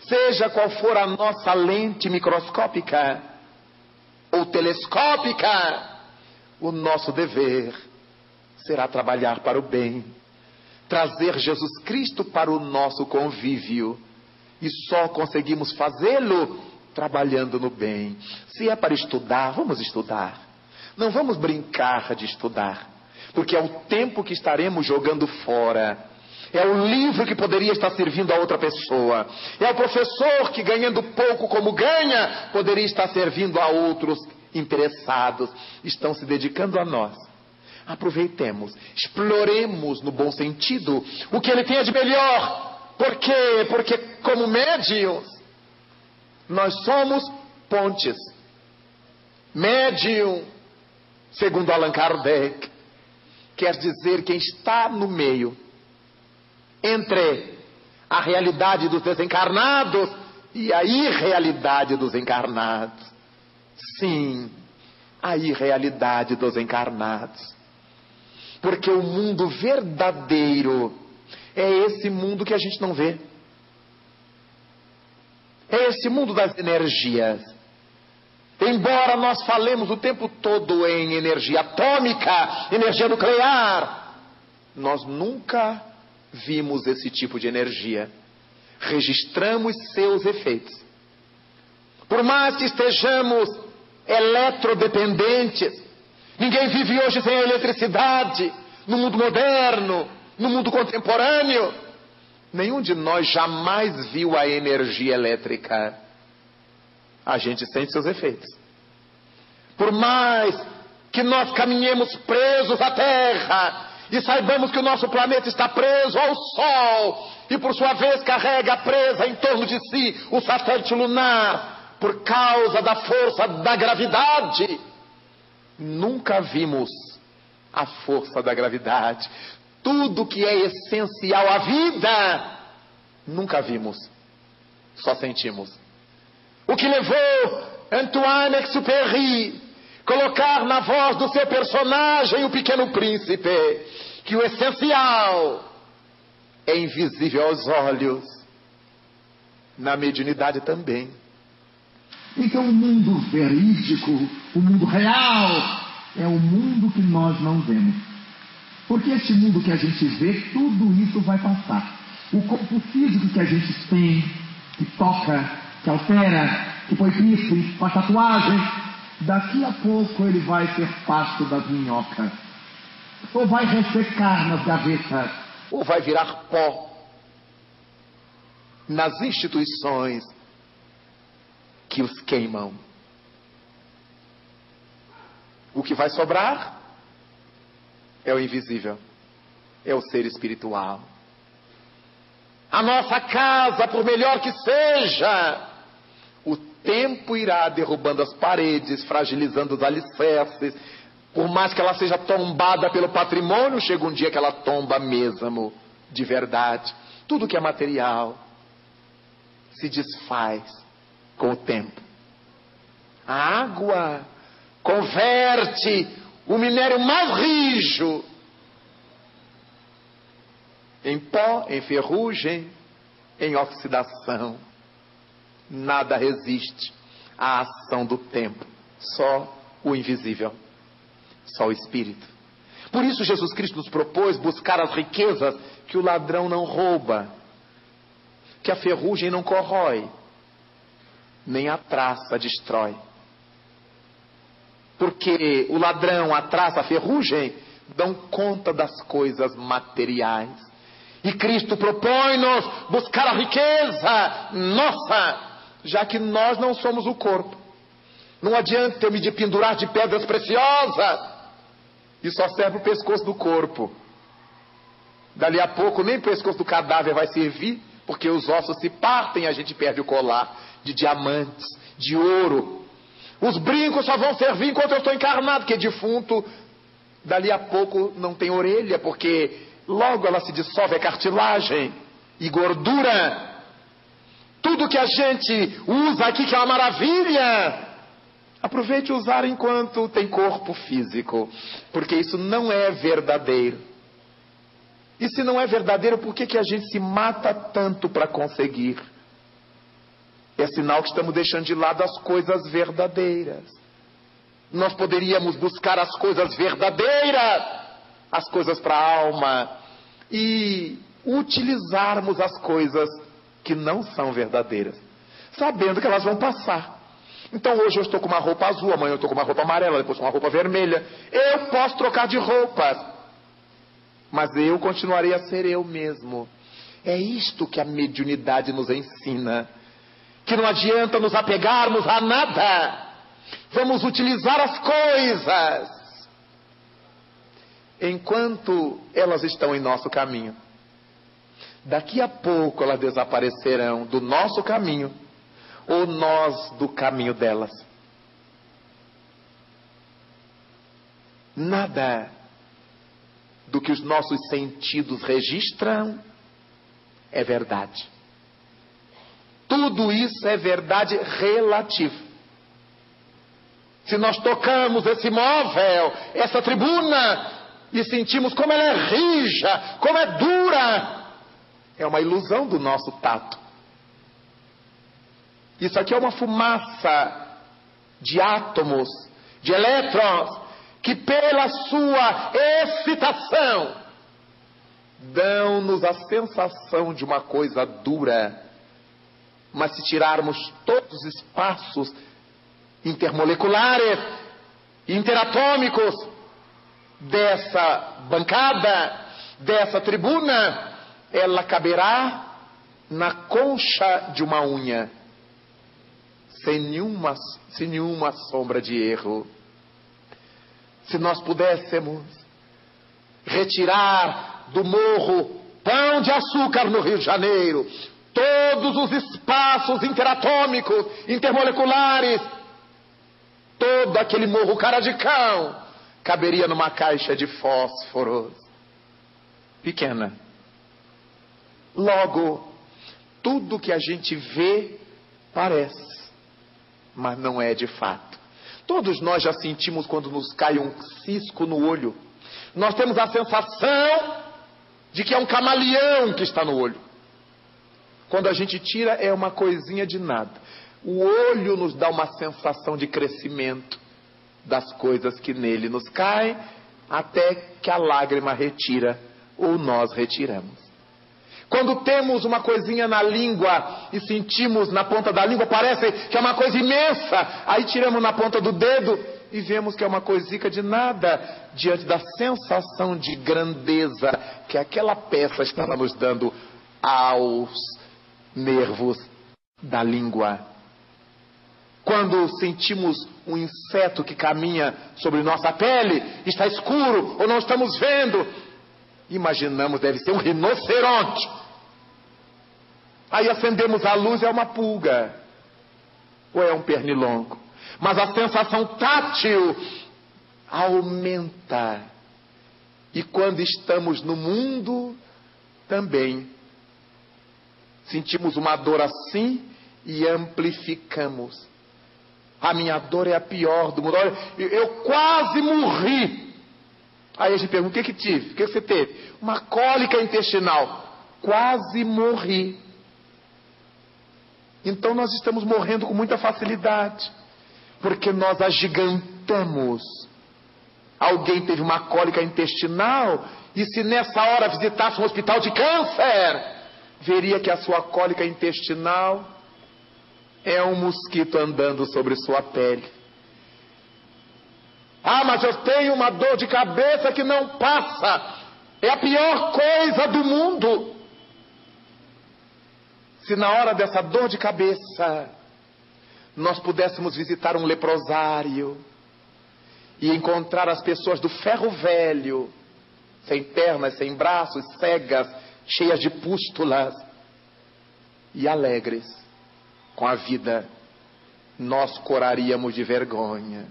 seja qual for a nossa lente microscópica ou telescópica, o nosso dever será trabalhar para o bem, trazer Jesus Cristo para o nosso convívio, e só conseguimos fazê-lo trabalhando no bem. Se é para estudar, vamos estudar. Não vamos brincar de estudar, porque é o tempo que estaremos jogando fora. É o livro que poderia estar servindo a outra pessoa. É o professor que, ganhando pouco como ganha, poderia estar servindo a outros interessados. Estão se dedicando a nós. Aproveitemos, exploremos no bom sentido o que ele tem de melhor. Por quê? Porque como médiuns, nós somos pontes. Médium, segundo Allan Kardec, quer dizer quem está no meio entre a realidade dos desencarnados e a irrealidade dos encarnados. Sim, a irrealidade dos encarnados. Porque o mundo verdadeiro é esse mundo que a gente não vê. É esse mundo das energias. Embora nós falemos o tempo todo em energia atômica, energia nuclear, nós nunca vimos esse tipo de energia. Registramos seus efeitos. Por mais que estejamos eletrodependentes, ninguém vive hoje sem a eletricidade, no mundo moderno, no mundo contemporâneo. Nenhum de nós jamais viu a energia elétrica. A gente sente seus efeitos. Por mais que nós caminhemos presos à Terra e saibamos que o nosso planeta está preso ao Sol, e por sua vez carrega presa em torno de si o satélite lunar, por causa da força da gravidade, nunca vimos a força da gravidade. Tudo que é essencial à vida, nunca vimos, só sentimos. O que levou Saint-Exupéry colocar na voz do seu personagem, o Pequeno Príncipe, que o essencial é invisível aos olhos, na mediunidade também. Então o mundo verídico, o mundo real, é o mundo que nós não vemos. Porque esse mundo que a gente vê, tudo isso vai passar. O corpo físico que a gente tem, que toca, que altera, que põe piercing, faz tatuagem, daqui a pouco ele vai ser pasto das minhocas, ou vai ressecar nas gavetas, ou vai virar pó nas instituições que os queimam. O que vai sobrar é o invisível, é o ser espiritual. A nossa casa, por melhor que seja, o tempo irá derrubando as paredes, fragilizando os alicerces. Por mais que ela seja tombada pelo patrimônio, chega um dia que ela tomba mesmo, de verdade. Tudo que é material se desfaz com o tempo. A água converte o minério mais rijo em pó, em ferrugem, em oxidação. Nada resiste à ação do tempo, só o invisível, só o Espírito. Por isso Jesus Cristo nos propôs buscar as riquezas que o ladrão não rouba, que a ferrugem não corrói, nem a traça destrói. Porque o ladrão, a traça, a ferrugem dão conta das coisas materiais. E Cristo propõe-nos buscar a riqueza nossa, já que nós não somos o corpo. Não adianta eu me pendurar de pedras preciosas e só serve o pescoço do corpo. Dali a pouco nem o pescoço do cadáver vai servir, porque os ossos se partem e a gente perde o colar de diamantes, de ouro. Os brincos só vão servir enquanto eu estou encarnado, porque defunto, dali a pouco não tem orelha, porque logo ela se dissolve, é cartilagem e gordura. Tudo que a gente usa aqui, que é uma maravilha, aproveite usar enquanto tem corpo físico, porque isso não é verdadeiro. E se não é verdadeiro, por que a gente se mata tanto para conseguir? É sinal que estamos deixando de lado as coisas verdadeiras. Nós poderíamos buscar as coisas verdadeiras, as coisas para a alma, e utilizarmos as coisas que não são verdadeiras, sabendo que elas vão passar. Então hoje eu estou com uma roupa azul, amanhã eu estou com uma roupa amarela, depois com uma roupa vermelha. Eu posso trocar de roupas, mas eu continuarei a ser eu mesmo. É isto que a mediunidade nos ensina, que não adianta nos apegarmos a nada. Vamos utilizar as coisas enquanto elas estão em nosso caminho. Daqui a pouco elas desaparecerão do nosso caminho, ou nós do caminho delas. Nada do que os nossos sentidos registram é verdade. Tudo isso é verdade relativa. Se nós tocamos esse móvel, essa tribuna, e sentimos como ela é rija, como é dura, é uma ilusão do nosso tato. Isso aqui é uma fumaça de átomos, de elétrons, que pela sua excitação dão-nos a sensação de uma coisa dura. Mas se tirarmos todos os espaços intermoleculares, interatômicos dessa bancada, dessa tribuna, ela caberá na concha de uma unha, sem nenhuma sombra de erro. Se nós pudéssemos retirar do morro Pão de Açúcar no Rio de Janeiro todos os espaços interatômicos, intermoleculares, todo aquele morro cara de cão caberia numa caixa de fósforos pequena. Logo, tudo que a gente vê parece, mas não é de fato. Todos nós já sentimos quando nos cai um cisco no olho. Nós temos a sensação de que é um camaleão que está no olho. Quando a gente tira, é uma coisinha de nada. O olho nos dá uma sensação de crescimento das coisas que nele nos caem, até que a lágrima retira, ou nós retiramos. Quando temos uma coisinha na língua e sentimos na ponta da língua, parece que é uma coisa imensa. Aí tiramos na ponta do dedo e vemos que é uma coisica de nada, diante da sensação de grandeza que aquela peça estava nos dando aos nervos da língua. Quando sentimos um inseto que caminha sobre nossa pele, está escuro ou não estamos vendo, imaginamos deve ser um rinoceronte. Aí acendemos a luz, é uma pulga ou é um pernilongo. Mas a sensação tátil aumenta. E quando estamos no mundo, também sentimos uma dor assim e amplificamos. A minha dor é a pior do mundo. Olha, eu quase morri. Aí a gente pergunta, o que tive? O que você teve? Uma cólica intestinal. Quase morri. Então nós estamos morrendo com muita facilidade, porque nós agigantamos. Alguém teve uma cólica intestinal, e se nessa hora visitasse um hospital de câncer, veria que a sua cólica intestinal é um mosquito andando sobre sua pele. Ah, mas eu tenho uma dor de cabeça que não passa. É a pior coisa do mundo. Se na hora dessa dor de cabeça nós pudéssemos visitar um leprosário e encontrar as pessoas do ferro velho, sem pernas, sem braços, cegas, cheias de pústulas, e alegres com a vida, nós coraríamos de vergonha.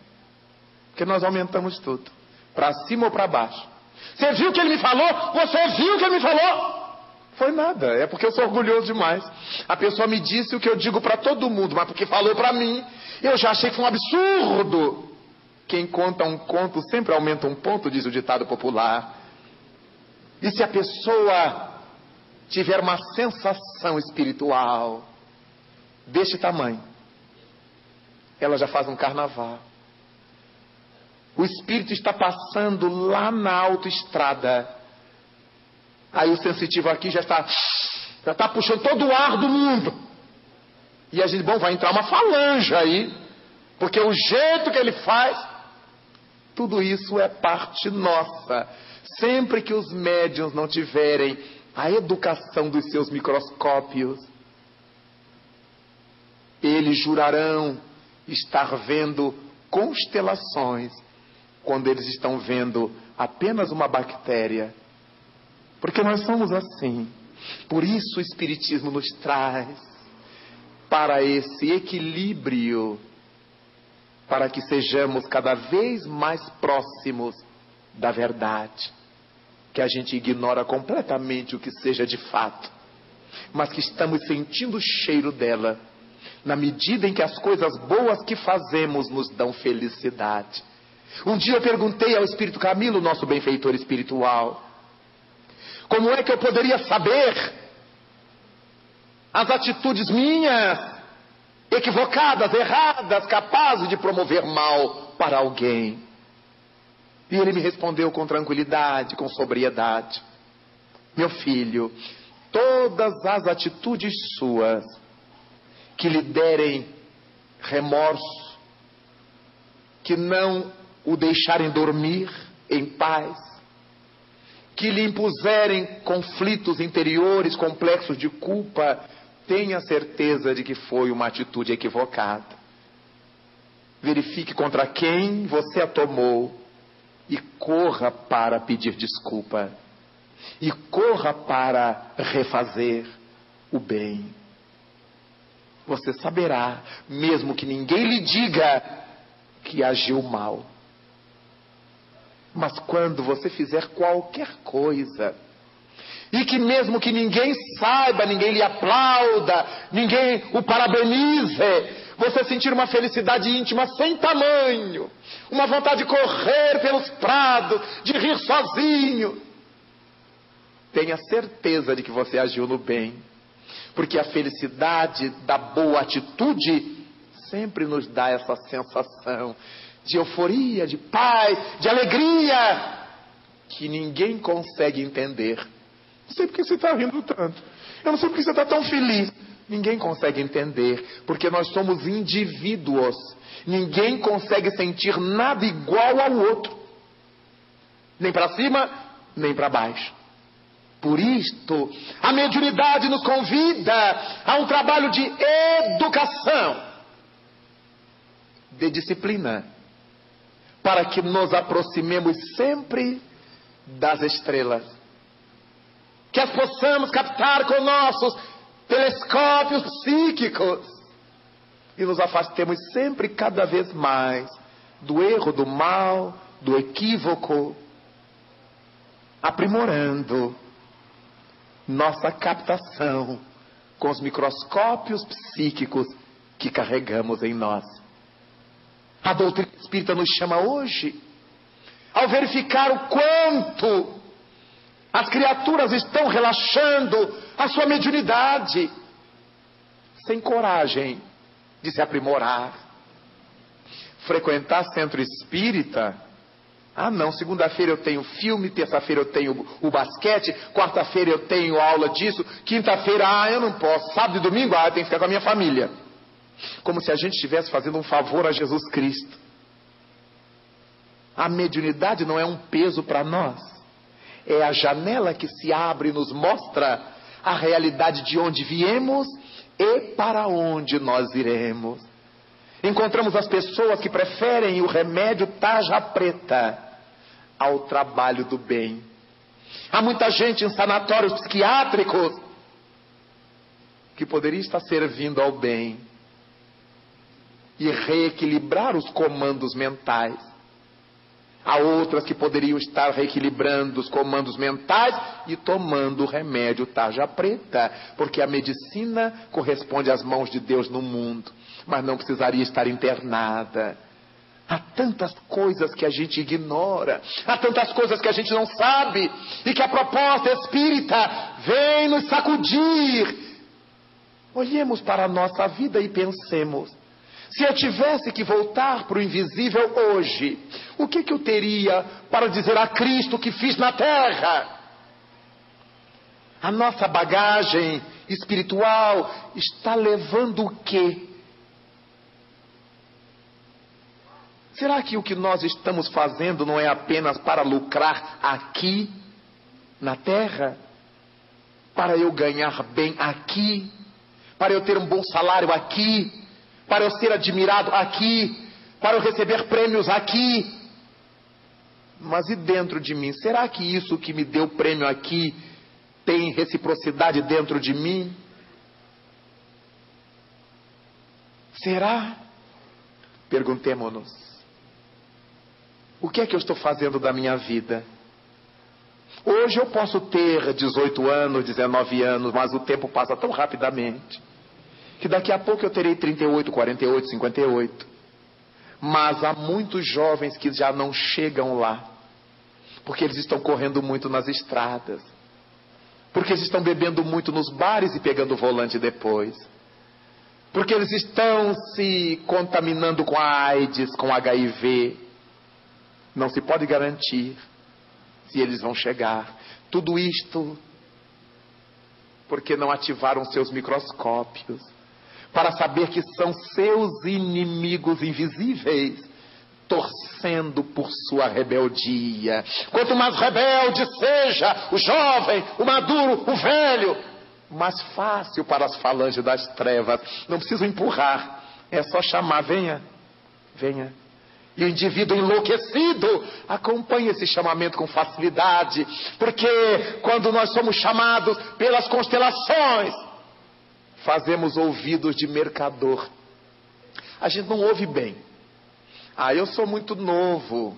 Porque nós aumentamos tudo, para cima ou para baixo. Você viu o que ele me falou? Você viu o que ele me falou? Foi nada, é porque eu sou orgulhoso demais. A pessoa me disse o que eu digo para todo mundo, mas porque falou para mim, eu já achei que foi um absurdo. Quem conta um conto sempre aumenta um ponto, diz o ditado popular. E se a pessoa tiver uma sensação espiritual deste tamanho, ela já faz um carnaval. O espírito está passando lá na autoestrada. Aí o sensitivo aqui já está puxando todo o ar do mundo. E a gente, vai entrar uma falange aí, porque o jeito que ele faz, tudo isso é parte nossa. Sempre que os médiuns não tiverem a educação dos seus microscópios, eles jurarão estar vendo constelações, quando eles estão vendo apenas uma bactéria. Porque nós somos assim. Por isso o Espiritismo nos traz para esse equilíbrio, para que sejamos cada vez mais próximos da verdade, que a gente ignora completamente o que seja de fato, mas que estamos sentindo o cheiro dela, na medida em que as coisas boas que fazemos nos dão felicidade. Um dia eu perguntei ao Espírito Camilo, nosso benfeitor espiritual, como é que eu poderia saber as atitudes minhas, equivocadas, erradas, capazes de promover mal para alguém? E ele me respondeu com tranquilidade, com sobriedade: meu filho, todas as atitudes suas que lhe derem remorso, que não o deixarem dormir em paz, que lhe impuserem conflitos interiores, complexos de culpa, tenha certeza de que foi uma atitude equivocada. Verifique contra quem você a tomou e corra para pedir desculpa. E corra para refazer o bem. Você saberá, mesmo que ninguém lhe diga, que agiu mal. Mas quando você fizer qualquer coisa, e que mesmo que ninguém saiba, ninguém lhe aplauda, ninguém o parabenize, você sentir uma felicidade íntima sem tamanho, uma vontade de correr pelos prados, de rir sozinho, tenha certeza de que você agiu no bem, porque a felicidade da boa atitude sempre nos dá essa sensação de euforia, de paz, de alegria, que ninguém consegue entender. Não sei por que você está rindo tanto. Eu não sei por que você está tão feliz. Ninguém consegue entender, porque nós somos indivíduos. Ninguém consegue sentir nada igual ao outro. Nem para cima, nem para baixo. Por isto, a mediunidade nos convida a um trabalho de educação, de disciplina, para que nos aproximemos sempre das estrelas, que as possamos captar com nossos telescópios psíquicos e nos afastemos sempre cada vez mais do erro, do mal, do equívoco, aprimorando nossa captação com os microscópios psíquicos que carregamos em nós. A doutrina espírita nos chama hoje, ao verificar o quanto as criaturas estão relaxando a sua mediunidade, sem coragem de se aprimorar. Frequentar centro espírita, não, segunda-feira eu tenho filme, terça-feira eu tenho o basquete, quarta-feira eu tenho aula disso, quinta-feira, eu não posso, sábado e domingo, eu tenho que ficar com a minha família. Como se a gente estivesse fazendo um favor a Jesus Cristo. A mediunidade não é um peso para nós, é a janela que se abre e nos mostra a realidade de onde viemos e para onde nós iremos. Encontramos as pessoas que preferem o remédio tarja preta ao trabalho do bem. Há muita gente em sanatórios psiquiátricos que poderia estar servindo ao bem e reequilibrar os comandos mentais. Há outras que poderiam estar reequilibrando os comandos mentais e tomando o remédio tarja preta, porque a medicina corresponde às mãos de Deus no mundo, mas não precisaria estar internada. Há tantas coisas que a gente ignora, há tantas coisas que a gente não sabe, e que a proposta espírita vem nos sacudir. Olhemos para a nossa vida e pensemos: se eu tivesse que voltar para o invisível hoje, o que eu teria para dizer a Cristo o que fiz na terra? A nossa bagagem espiritual está levando o quê? Será que o que nós estamos fazendo não é apenas para lucrar aqui, na terra? Para eu ganhar bem aqui? Para eu ter um bom salário aqui? Para eu ser admirado aqui? Para eu receber prêmios aqui? Mas e dentro de mim? Será que isso que me deu prêmio aqui tem reciprocidade dentro de mim? Será? Perguntemo-nos. O que é que eu estou fazendo da minha vida? Hoje eu posso ter 18 anos, 19 anos, mas o tempo passa tão rapidamente que daqui a pouco eu terei 38, 48, 58. Mas há muitos jovens que já não chegam lá, porque eles estão correndo muito nas estradas, porque eles estão bebendo muito nos bares e pegando o volante depois, porque eles estão se contaminando com a AIDS, com HIV. Não se pode garantir se eles vão chegar. Tudo isto porque não ativaram seus microscópios para saber que são seus inimigos invisíveis, torcendo por sua rebeldia. Quanto mais rebelde seja o jovem, o maduro, o velho, mais fácil para as falanges das trevas. Não preciso empurrar, é só chamar: venha, venha. E o indivíduo enlouquecido acompanha esse chamamento com facilidade, porque quando nós somos chamados pelas constelações, fazemos ouvidos de mercador. A gente não ouve bem. Eu sou muito novo,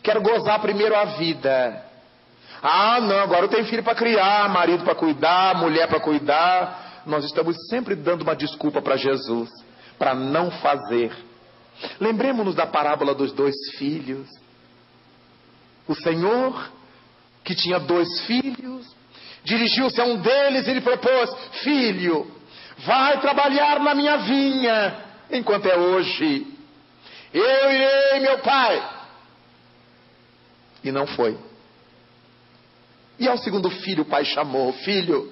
quero gozar primeiro a vida. Não, agora eu tenho filho para criar, marido para cuidar, mulher para cuidar. Nós estamos sempre dando uma desculpa para Jesus, para não fazer. Lembremos-nos da parábola dos 2 filhos. O Senhor, que tinha 2 filhos, dirigiu-se a um deles e lhe propôs: filho, vai trabalhar na minha vinha, enquanto é hoje. Eu irei, meu pai. E não foi. E ao segundo filho o pai chamou: filho,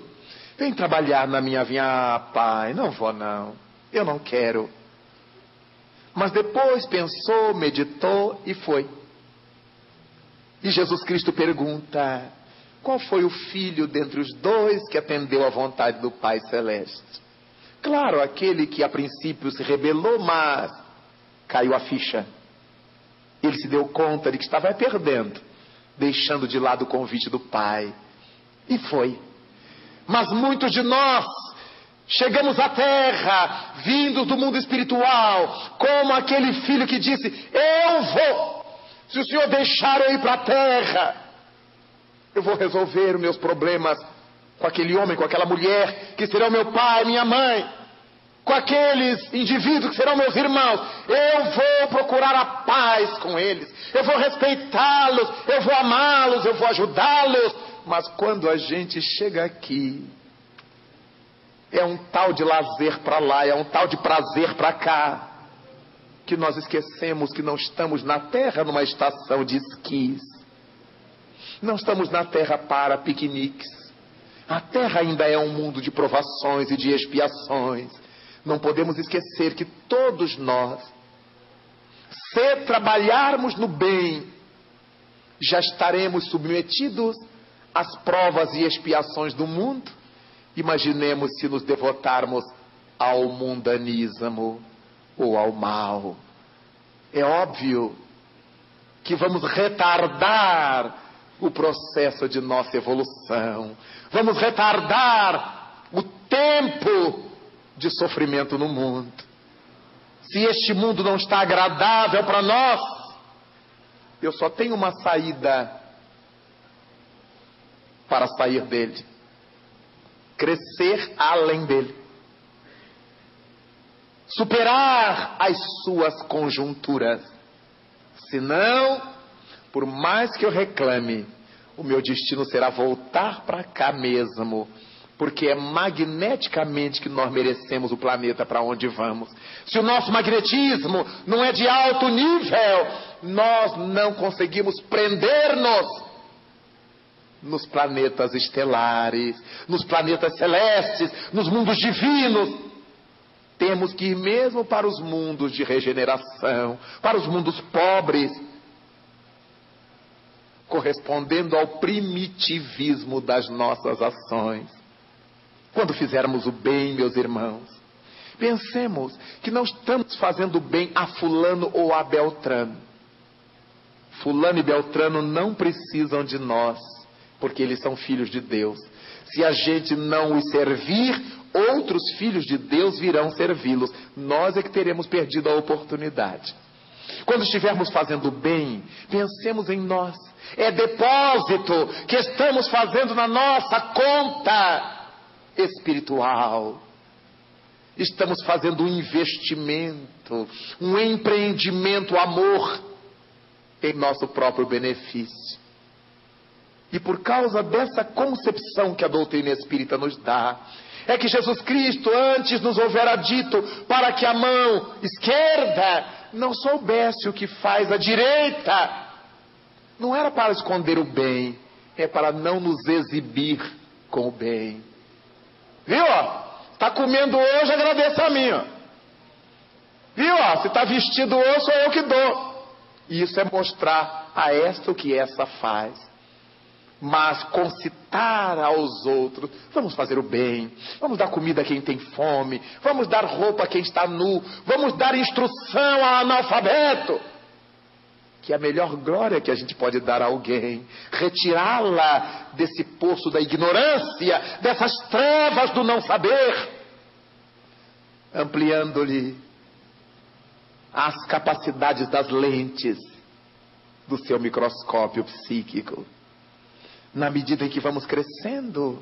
vem trabalhar na minha vinha. Pai, não vou não, eu não quero. Mas depois pensou, meditou e foi. E Jesus Cristo pergunta: qual foi o filho dentre os 2 que atendeu à vontade do Pai Celeste? Claro, aquele que a princípio se rebelou, mas caiu a ficha. Ele se deu conta de que estava perdendo, deixando de lado o convite do Pai. E foi. Mas muitos de nós chegamos à terra, vindos do mundo espiritual, como aquele filho que disse: eu vou, se o Senhor deixar eu ir para a terra, eu vou resolver os meus problemas com aquele homem, com aquela mulher, que serão meu pai, minha mãe, com aqueles indivíduos que serão meus irmãos. Eu vou procurar a paz com eles, eu vou respeitá-los, eu vou amá-los, eu vou ajudá-los. Mas quando a gente chega aqui, é um tal de lazer para lá, é um tal de prazer para cá, que nós esquecemos que não estamos na terra numa estação de esquis. Não estamos na terra para piqueniques. A terra ainda é um mundo de provações e de expiações. Não podemos esquecer que todos nós, se trabalharmos no bem, já estaremos submetidos às provas e expiações do mundo. Imaginemos se nos devotarmos ao mundanismo ou ao mal. É óbvio que vamos retardar o processo de nossa evolução. Vamos retardar o tempo de sofrimento no mundo. Se este mundo não está agradável para nós, eu só tenho uma saída para sair dele: crescer além dele, superar as suas conjunturas. Senão, por mais que eu reclame, o meu destino será voltar para cá mesmo, porque é magneticamente que nós merecemos o planeta para onde vamos. Se o nosso magnetismo não é de alto nível, nós não conseguimos prender-nos nos planetas estelares, nos planetas celestes, nos mundos divinos. Temos que ir mesmo para os mundos de regeneração, para os mundos pobres, correspondendo ao primitivismo das nossas ações. Quando fizermos o bem, meus irmãos, pensemos que não estamos fazendo bem a fulano ou a Beltrano. Fulano e Beltrano não precisam de nós, porque eles são filhos de Deus. Se a gente não os servir, outros filhos de Deus virão servi-los. Nós é que teremos perdido a oportunidade. Quando estivermos fazendo bem, pensemos em nós. É depósito que estamos fazendo na nossa conta espiritual. Estamos fazendo um investimento, um empreendimento, amor em nosso próprio benefício. E por causa dessa concepção que a doutrina espírita nos dá, é que Jesus Cristo antes nos houvera dito para que a mão esquerda não soubesse o que faz a direita. Não era para esconder o bem, é para não nos exibir com o bem. Viu? Está comendo hoje, agradeça a mim. Viu? Se está vestido hoje, sou eu que dou. Isso é mostrar a esta o que essa faz. Mas concitar aos outros: vamos fazer o bem, vamos dar comida a quem tem fome, vamos dar roupa a quem está nu, vamos dar instrução ao analfabeto, que é a melhor glória que a gente pode dar a alguém, retirá-la desse poço da ignorância, dessas trevas do não saber, ampliando-lhe as capacidades das lentes do seu microscópio psíquico. Na medida em que vamos crescendo,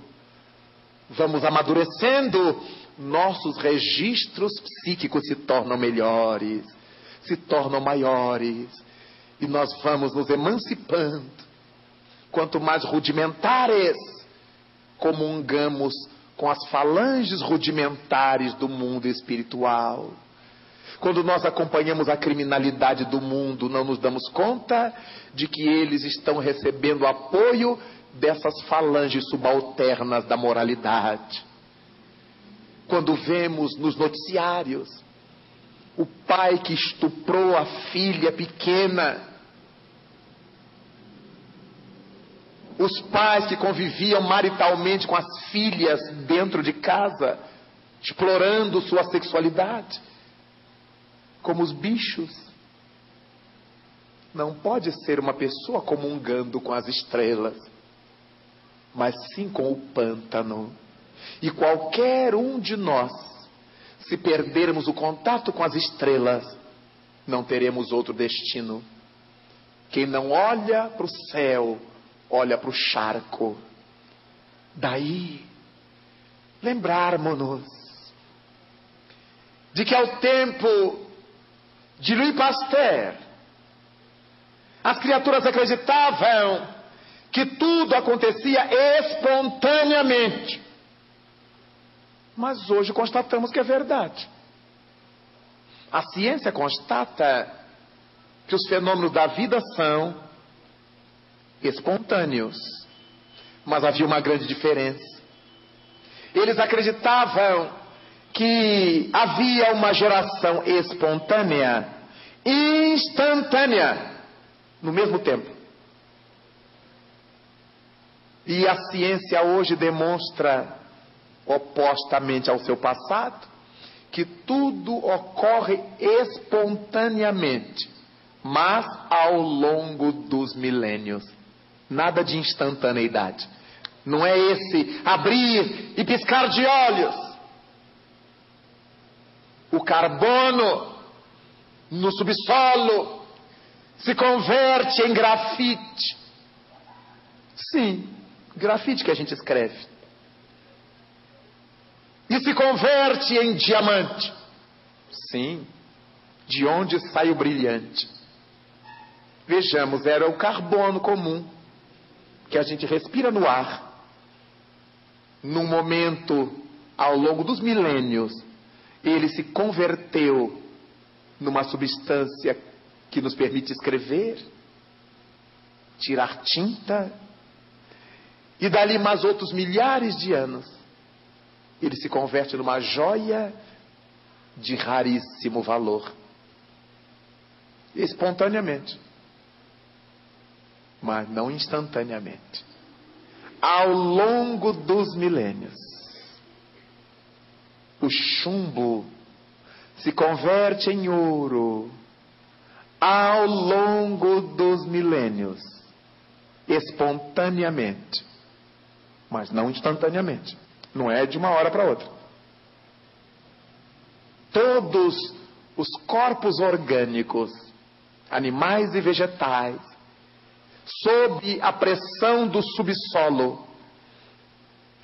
vamos amadurecendo, nossos registros psíquicos se tornam melhores, se tornam maiores, e nós vamos nos emancipando. Quanto mais rudimentares comungamos com as falanges rudimentares do mundo espiritual. Quando nós acompanhamos a criminalidade do mundo, não nos damos conta de que eles estão recebendo apoio dessas falanges subalternas da moralidade. Quando vemos nos noticiários o pai que estuprou a filha pequena, os pais que conviviam maritalmente com as filhas dentro de casa, explorando sua sexualidade, como os bichos. Não pode ser uma pessoa comungando com as estrelas, mas sim com o pântano. E qualquer um de nós, se perdermos o contato com as estrelas, não teremos outro destino. Quem não olha para o céu, olha para o charco. Daí, lembrarmos-nos de que ao tempo de Louis Pasteur, as criaturas acreditavam que tudo acontecia espontaneamente. Mas hoje constatamos que é verdade. A ciência constata que os fenômenos da vida são espontâneos. Mas havia uma grande diferença. Eles acreditavam que havia uma geração espontânea e instantânea no mesmo tempo. E a ciência hoje demonstra, opostamente ao seu passado, que tudo ocorre espontaneamente, mas ao longo dos milênios. Nada de instantaneidade. Não é esse abrir e piscar de olhos. O carbono no subsolo se converte em grafite. Sim, grafite que a gente escreve. E se converte em diamante. Sim, de onde sai o brilhante? Vejamos, era o carbono comum que a gente respira no ar. Num momento, ao longo dos milênios, ele se converteu numa substância que nos permite escrever, tirar tinta, e dali mais outros milhares de anos, ele se converte numa joia de raríssimo valor. Espontaneamente, mas não instantaneamente. Ao longo dos milênios, o chumbo se converte em ouro. Ao longo dos milênios, espontaneamente, mas não instantaneamente. Não é de uma hora para outra. Todos os corpos orgânicos, animais e vegetais, sob a pressão do subsolo,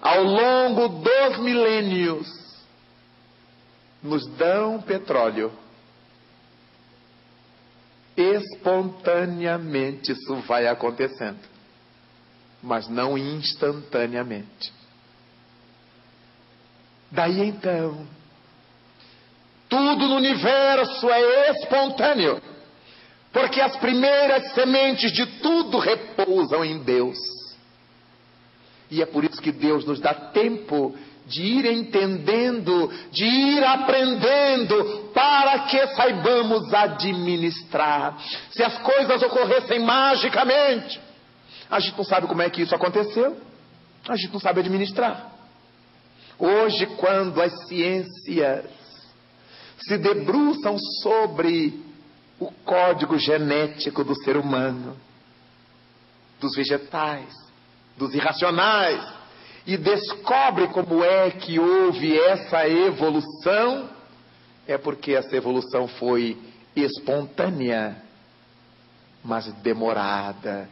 ao longo dos milênios, nos dão petróleo. Espontaneamente isso vai acontecendo, mas não instantaneamente. Daí então, tudo no universo é espontâneo, porque as primeiras sementes de tudo repousam em Deus. E é por isso que Deus nos dá tempo de ir entendendo, de ir aprendendo, para que saibamos administrar. Se as coisas ocorressem magicamente, a gente não sabe como é que isso aconteceu, a gente não sabe administrar. Hoje, quando as ciências se debruçam sobre o código genético do ser humano, dos vegetais, dos irracionais, e descobre como é que houve essa evolução, é porque essa evolução foi espontânea, mas demorada,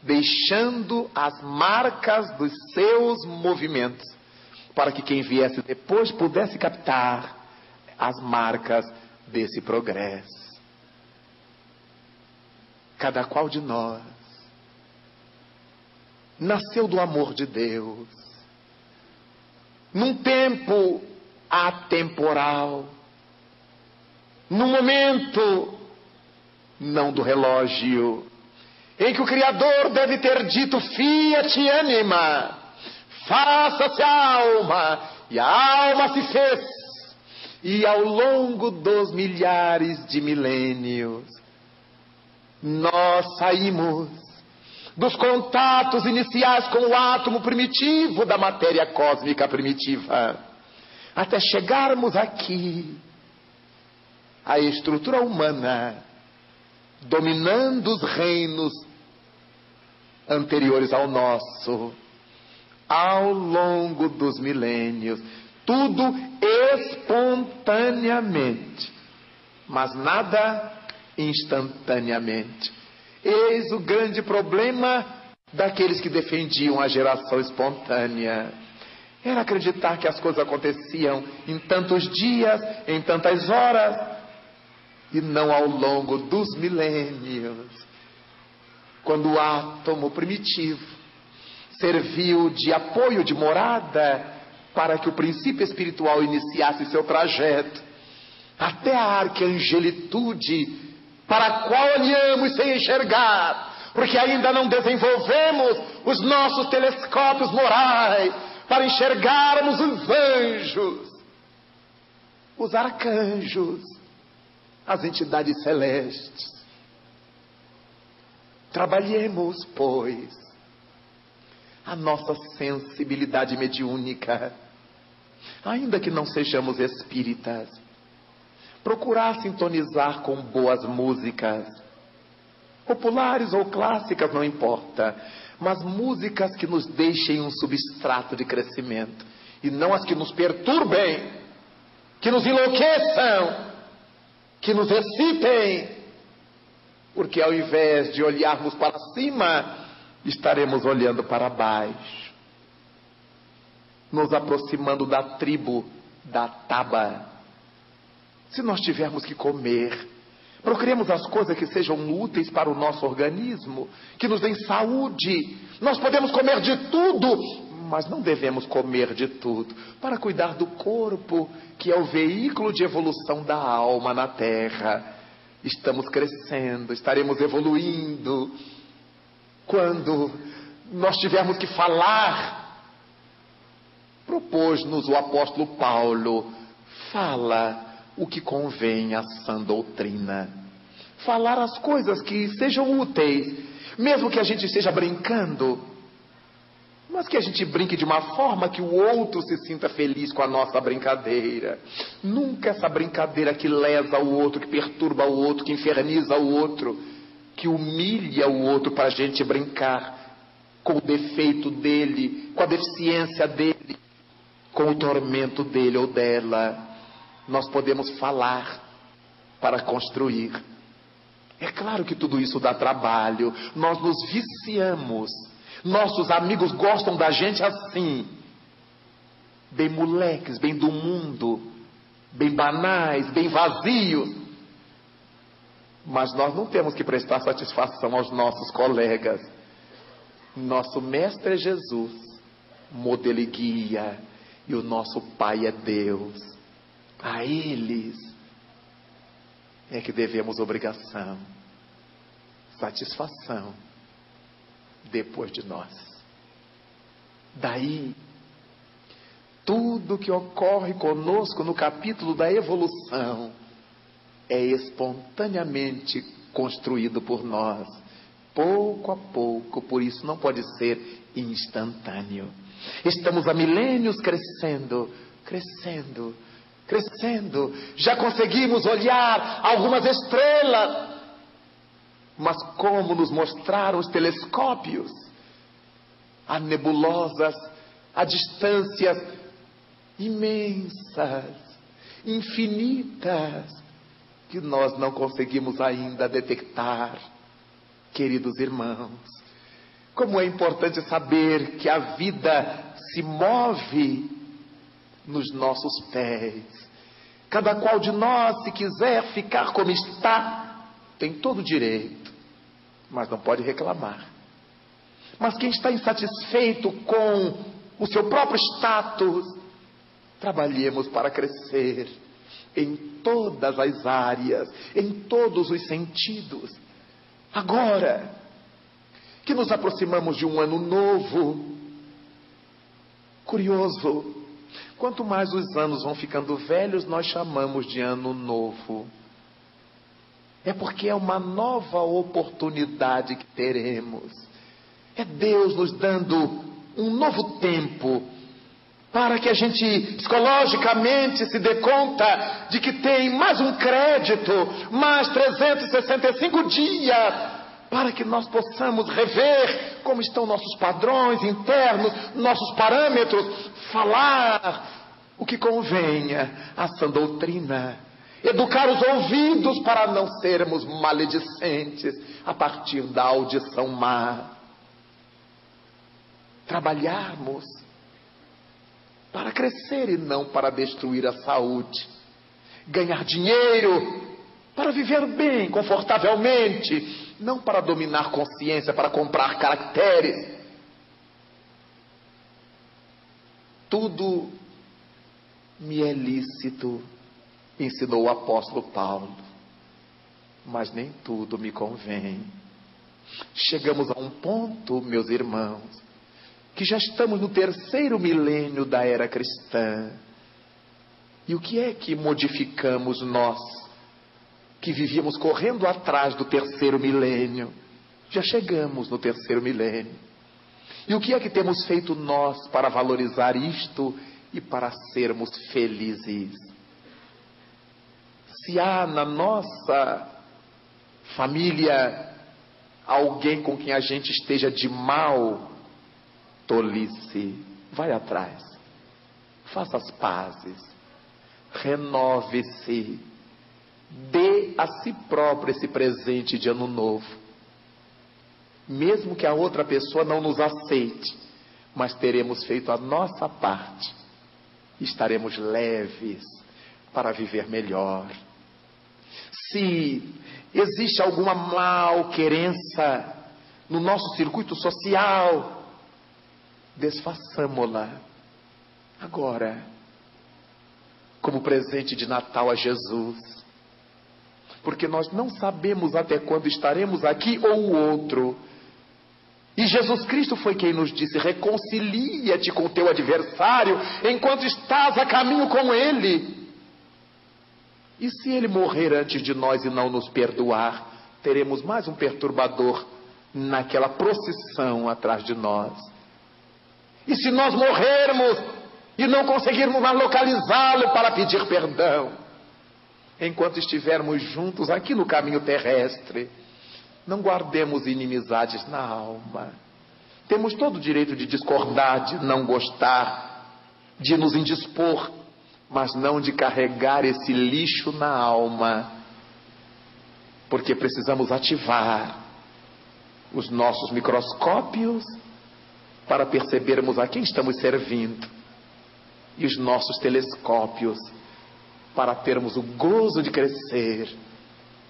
deixando as marcas dos seus movimentos, para que quem viesse depois pudesse captar as marcas desse progresso. Cada qual de nós nasceu do amor de Deus, num tempo atemporal, num momento não do relógio, em que o Criador deve ter dito: fiat anima, faça-se a alma, e a alma se fez. E ao longo dos milhares de milênios, nós saímos dos contatos iniciais com o átomo primitivo da matéria cósmica primitiva, até chegarmos aqui, a estrutura humana, dominando os reinos anteriores ao nosso, ao longo dos milênios, tudo espontaneamente, mas nada instantaneamente. Eis o grande problema daqueles que defendiam a geração espontânea. Era acreditar que as coisas aconteciam em tantos dias, em tantas horas, e não ao longo dos milênios, quando o átomo primitivo serviu de apoio, de morada, para que o princípio espiritual iniciasse seu trajeto até a arcangelitude, para a qual olhamos sem enxergar, porque ainda não desenvolvemos os nossos telescópios morais para enxergarmos os anjos, os arcanjos, as entidades celestes. Trabalhemos, pois, a nossa sensibilidade mediúnica, ainda que não sejamos espíritas. Procurar sintonizar com boas músicas, populares ou clássicas, não importa, mas músicas que nos deixem um substrato de crescimento, e não as que nos perturbem, que nos enlouqueçam, que nos excitem, porque ao invés de olharmos para cima, estaremos olhando para baixo, nos aproximando da tribo da taba. Se nós tivermos que comer, procuremos as coisas que sejam úteis para o nosso organismo, que nos deem saúde. Nós podemos comer de tudo, mas não devemos comer de tudo, para cuidar do corpo, que é o veículo de evolução da alma na Terra. Estamos crescendo, estaremos evoluindo. Quando nós tivermos que falar, propôs-nos o apóstolo Paulo: fala o que convém à sã doutrina. Falar as coisas que sejam úteis, mesmo que a gente esteja brincando, mas que a gente brinque de uma forma que o outro se sinta feliz com a nossa brincadeira. Nunca essa brincadeira que lesa o outro, que perturba o outro, que inferniza o outro, que humilha o outro para a gente brincar com o defeito dele, com a deficiência dele, com o tormento dele ou dela. Nós podemos falar para construir. É claro que tudo isso dá trabalho. Nós nos viciamos. Nossos amigos gostam da gente assim, bem moleques, bem do mundo, bem banais, bem vazios. Mas nós não temos que prestar satisfação aos nossos colegas. Nosso mestre é Jesus, modelo e guia, e o nosso Pai é Deus. A eles é que devemos obrigação, satisfação, depois de nós. Daí, tudo que ocorre conosco no capítulo da evolução é espontaneamente construído por nós, pouco a pouco, por isso não pode ser instantâneo. Estamos há milênios crescendo, crescendo, crescendo. Já conseguimos olhar algumas estrelas, mas como nos mostraram os telescópios, há nebulosas, há distâncias imensas, infinitas, que nós não conseguimos ainda detectar. Queridos irmãos, como é importante saber que a vida se move nos nossos pés. Cada qual de nós, se quiser ficar como está, tem todo o direito, mas não pode reclamar. Mas quem está insatisfeito com o seu próprio status, trabalhemos para crescer em todas as áreas, em todos os sentidos. Agora que nos aproximamos de um ano novo, curioso, quanto mais os anos vão ficando velhos, nós chamamos de ano novo. É porque é uma nova oportunidade que teremos. É Deus nos dando um novo tempo, para que a gente psicologicamente se dê conta de que tem mais um crédito, mais 365 dias, para que nós possamos rever como estão nossos padrões internos, nossos parâmetros, falar o que convenha à sã doutrina, educar os ouvidos para não sermos maledicentes a partir da audição má, trabalharmos para crescer e não para destruir a saúde, ganhar dinheiro para viver bem, confortavelmente, não para dominar consciência, para comprar caracteres. Tudo me é lícito, ensinou o apóstolo Paulo, mas nem tudo me convém. Chegamos a um ponto, meus irmãos, que já estamos no 3º milênio da era cristã. E o que é que modificamos nós, que vivíamos correndo atrás do 3º milênio? Já chegamos no 3º milênio. E o que é que temos feito nós para valorizar isto e para sermos felizes? Se há na nossa família alguém com quem a gente esteja de mal, tolice. Vai atrás, faça as pazes, renove-se, dê a si próprio esse presente de ano novo. Mesmo que a outra pessoa não nos aceite, mas teremos feito a nossa parte, estaremos leves para viver melhor. Se existe alguma malquerença no nosso circuito social, desfaçamo-la agora, como presente de Natal a Jesus, porque nós não sabemos até quando estaremos aqui ou o outro. E Jesus Cristo foi quem nos disse: reconcilia-te com o teu adversário enquanto estás a caminho com ele. E se ele morrer antes de nós e não nos perdoar, teremos mais um perturbador naquela procissão atrás de nós. E se nós morrermos e não conseguirmos mais localizá-lo para pedir perdão, enquanto estivermos juntos aqui no caminho terrestre, não guardemos inimizades na alma. Temos todo o direito de discordar, de não gostar, de nos indispor, mas não de carregar esse lixo na alma, porque precisamos ativar os nossos microscópios para percebermos a quem estamos servindo, e os nossos telescópios para termos o gozo de crescer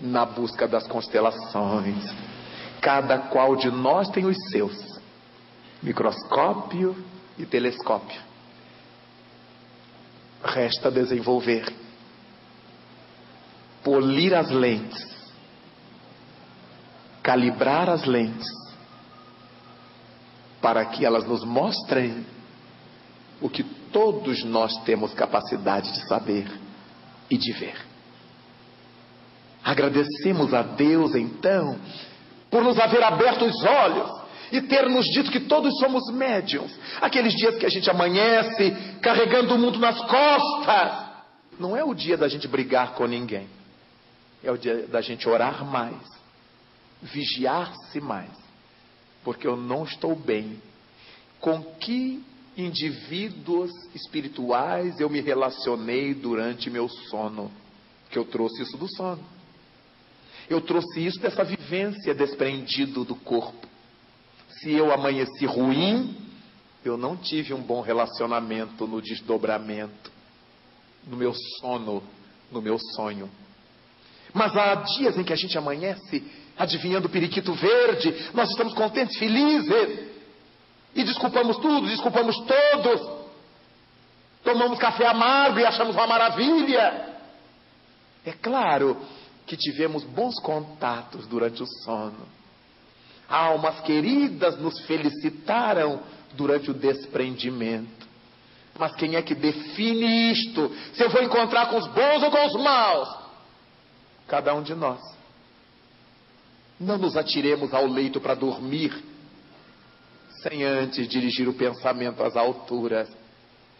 na busca das constelações. Cada qual de nós tem os seus, microscópio e telescópio. Resta desenvolver, polir as lentes, calibrar as lentes, para que elas nos mostrem o que todos nós temos capacidade de saber e de ver. Agradecemos a Deus, então, por nos haver aberto os olhos e ter nos dito que todos somos médiuns. Aqueles dias que a gente amanhece carregando o mundo nas costas, não é o dia da gente brigar com ninguém, é o dia da gente orar mais, vigiar-se mais, porque eu não estou bem. Com que indivíduos espirituais eu me relacionei durante meu sono? Que eu trouxe isso do sono. Eu trouxe isso dessa vivência desprendido do corpo. Se eu amanheci ruim, eu não tive um bom relacionamento no desdobramento, no meu sono, no meu sonho. Mas há dias em que a gente amanhece adivinhando o periquito verde, nós estamos contentes, felizes, e desculpamos tudo, desculpamos todos, tomamos café amargo e achamos uma maravilha. É claro que tivemos bons contatos durante o sono. Almas queridas nos felicitaram durante o desprendimento. Mas quem é que define isto? Se eu vou encontrar com os bons ou com os maus? Cada um de nós. Não nos atiremos ao leito para dormir sem antes dirigir o pensamento às alturas,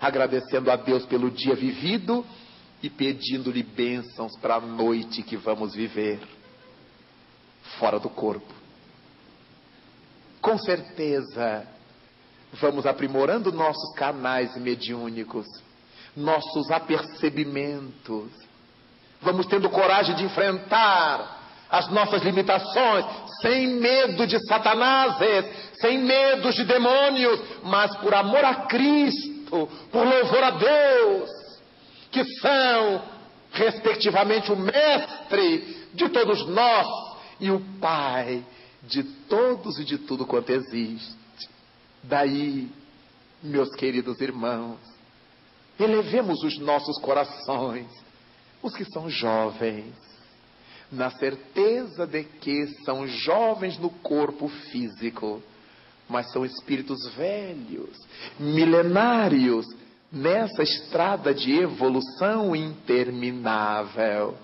agradecendo a Deus pelo dia vivido e pedindo-lhe bênçãos para a noite que vamos viver fora do corpo. Com certeza vamos aprimorando nossos canais mediúnicos, nossos apercebimentos, vamos tendo coragem de enfrentar as nossas limitações, sem medo de Satanáses, sem medo de demônios, mas por amor a Cristo, por louvor a Deus, que são, respectivamente, o mestre de todos nós e o Pai de todos e de tudo quanto existe. Daí, meus queridos irmãos, elevemos os nossos corações, os que são jovens, na certeza de que são jovens no corpo físico, mas são espíritos velhos, milenários, nessa estrada de evolução interminável.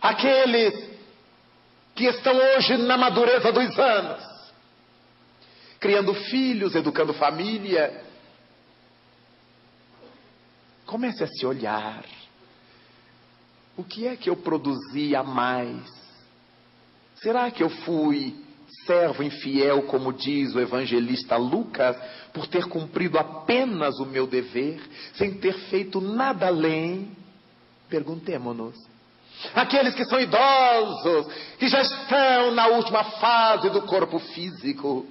Aqueles que estão hoje na madureza dos anos, criando filhos, educando família, comece a se olhar. O que é que eu produzi a mais? Será que eu fui servo infiel, como diz o evangelista Lucas, por ter cumprido apenas o meu dever, sem ter feito nada além? Perguntemo-nos. Aqueles que são idosos, que já estão na última fase do corpo físico,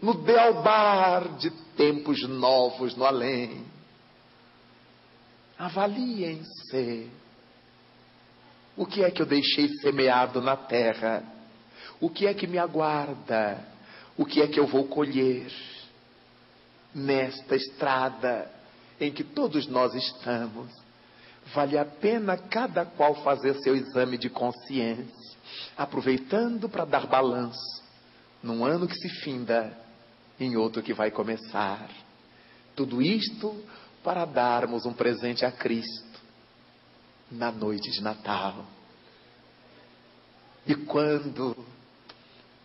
no dealbar de tempos novos no além. Avaliem-se. O que é que eu deixei semeado na terra? O que é que me aguarda? O que é que eu vou colher nesta estrada em que todos nós estamos? Vale a pena cada qual fazer seu exame de consciência, aproveitando para dar balanço num ano que se finda, em outro que vai começar. Tudo isto para darmos um presente a Cristo na noite de Natal. E quando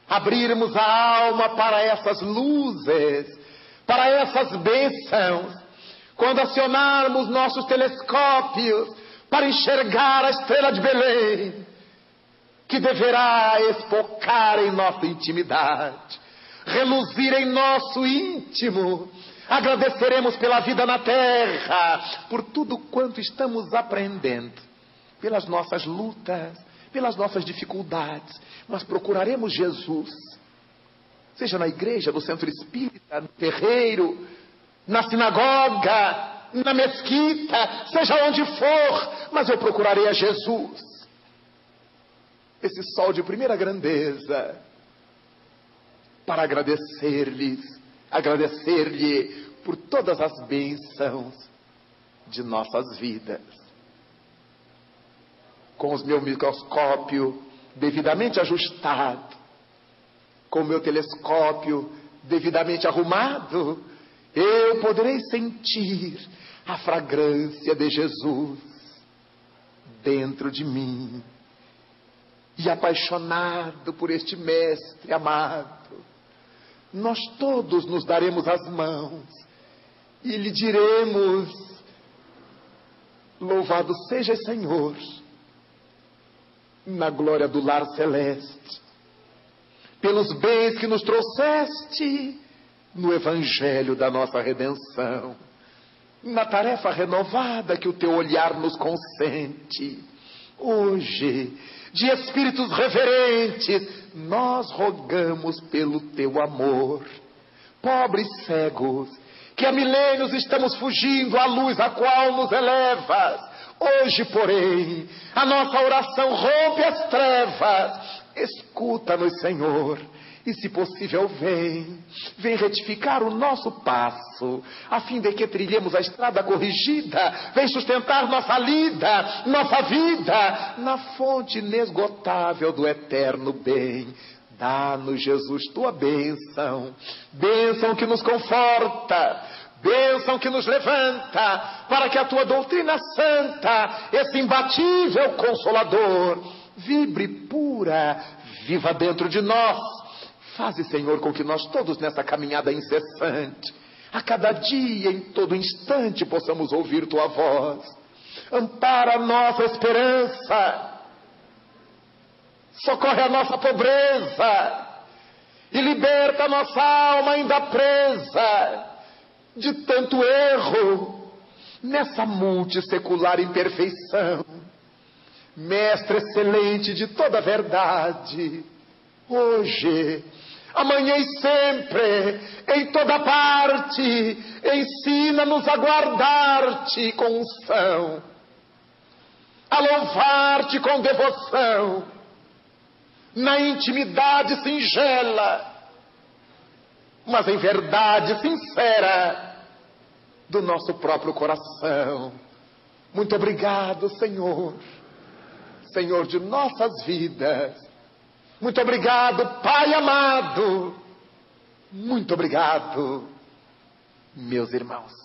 abrirmos a alma para essas luzes, para essas bênçãos, quando acionarmos nossos telescópios para enxergar a estrela de Belém, que deverá espocar em nossa intimidade, reluzir em nosso íntimo, agradeceremos pela vida na terra, por tudo quanto estamos aprendendo, pelas nossas lutas, pelas nossas dificuldades, mas procuraremos Jesus, seja na igreja, no centro espírita, no terreiro, na sinagoga, na mesquita, seja onde for, mas eu procurarei a Jesus, esse sol de primeira grandeza, para agradecer-lhe por todas as bênçãos de nossas vidas. Com o meu microscópio devidamente ajustado, com o meu telescópio devidamente arrumado, eu poderei sentir a fragrância de Jesus dentro de mim. E apaixonado por este mestre amado, nós todos nos daremos as mãos e lhe diremos: louvado seja Senhor, na glória do lar celeste, pelos bens que nos trouxeste no evangelho da nossa redenção, na tarefa renovada que o teu olhar nos consente. Hoje, de espíritos reverentes, nós rogamos pelo teu amor. Pobres cegos, que há milênios estamos fugindo à luz a qual nos elevas, hoje, porém, a nossa oração rompe as trevas. Escuta-nos, Senhor, e se possível vem retificar o nosso passo, a fim de que trilhemos a estrada corrigida, vem sustentar nossa lida, nossa vida, na fonte inesgotável do eterno bem. Dá-nos, Jesus, tua bênção, bênção que nos conforta, bênção que nos levanta, para que a tua doutrina santa, esse imbatível consolador, vibre pura, viva dentro de nós. Faze, Senhor, com que nós todos nessa caminhada incessante, a cada dia, em todo instante, possamos ouvir tua voz. Ampara a nossa esperança, socorre a nossa pobreza e liberta a nossa alma ainda presa de tanto erro nessa multissecular imperfeição. Mestre excelente de toda a verdade, hoje, amanhã e sempre, em toda parte, ensina-nos a guardar-te com unção, a louvar-te com devoção, na intimidade singela, mas em verdade sincera, do nosso próprio coração. Muito obrigado, Senhor, Senhor de nossas vidas. Muito obrigado, Pai amado. Muito obrigado, meus irmãos.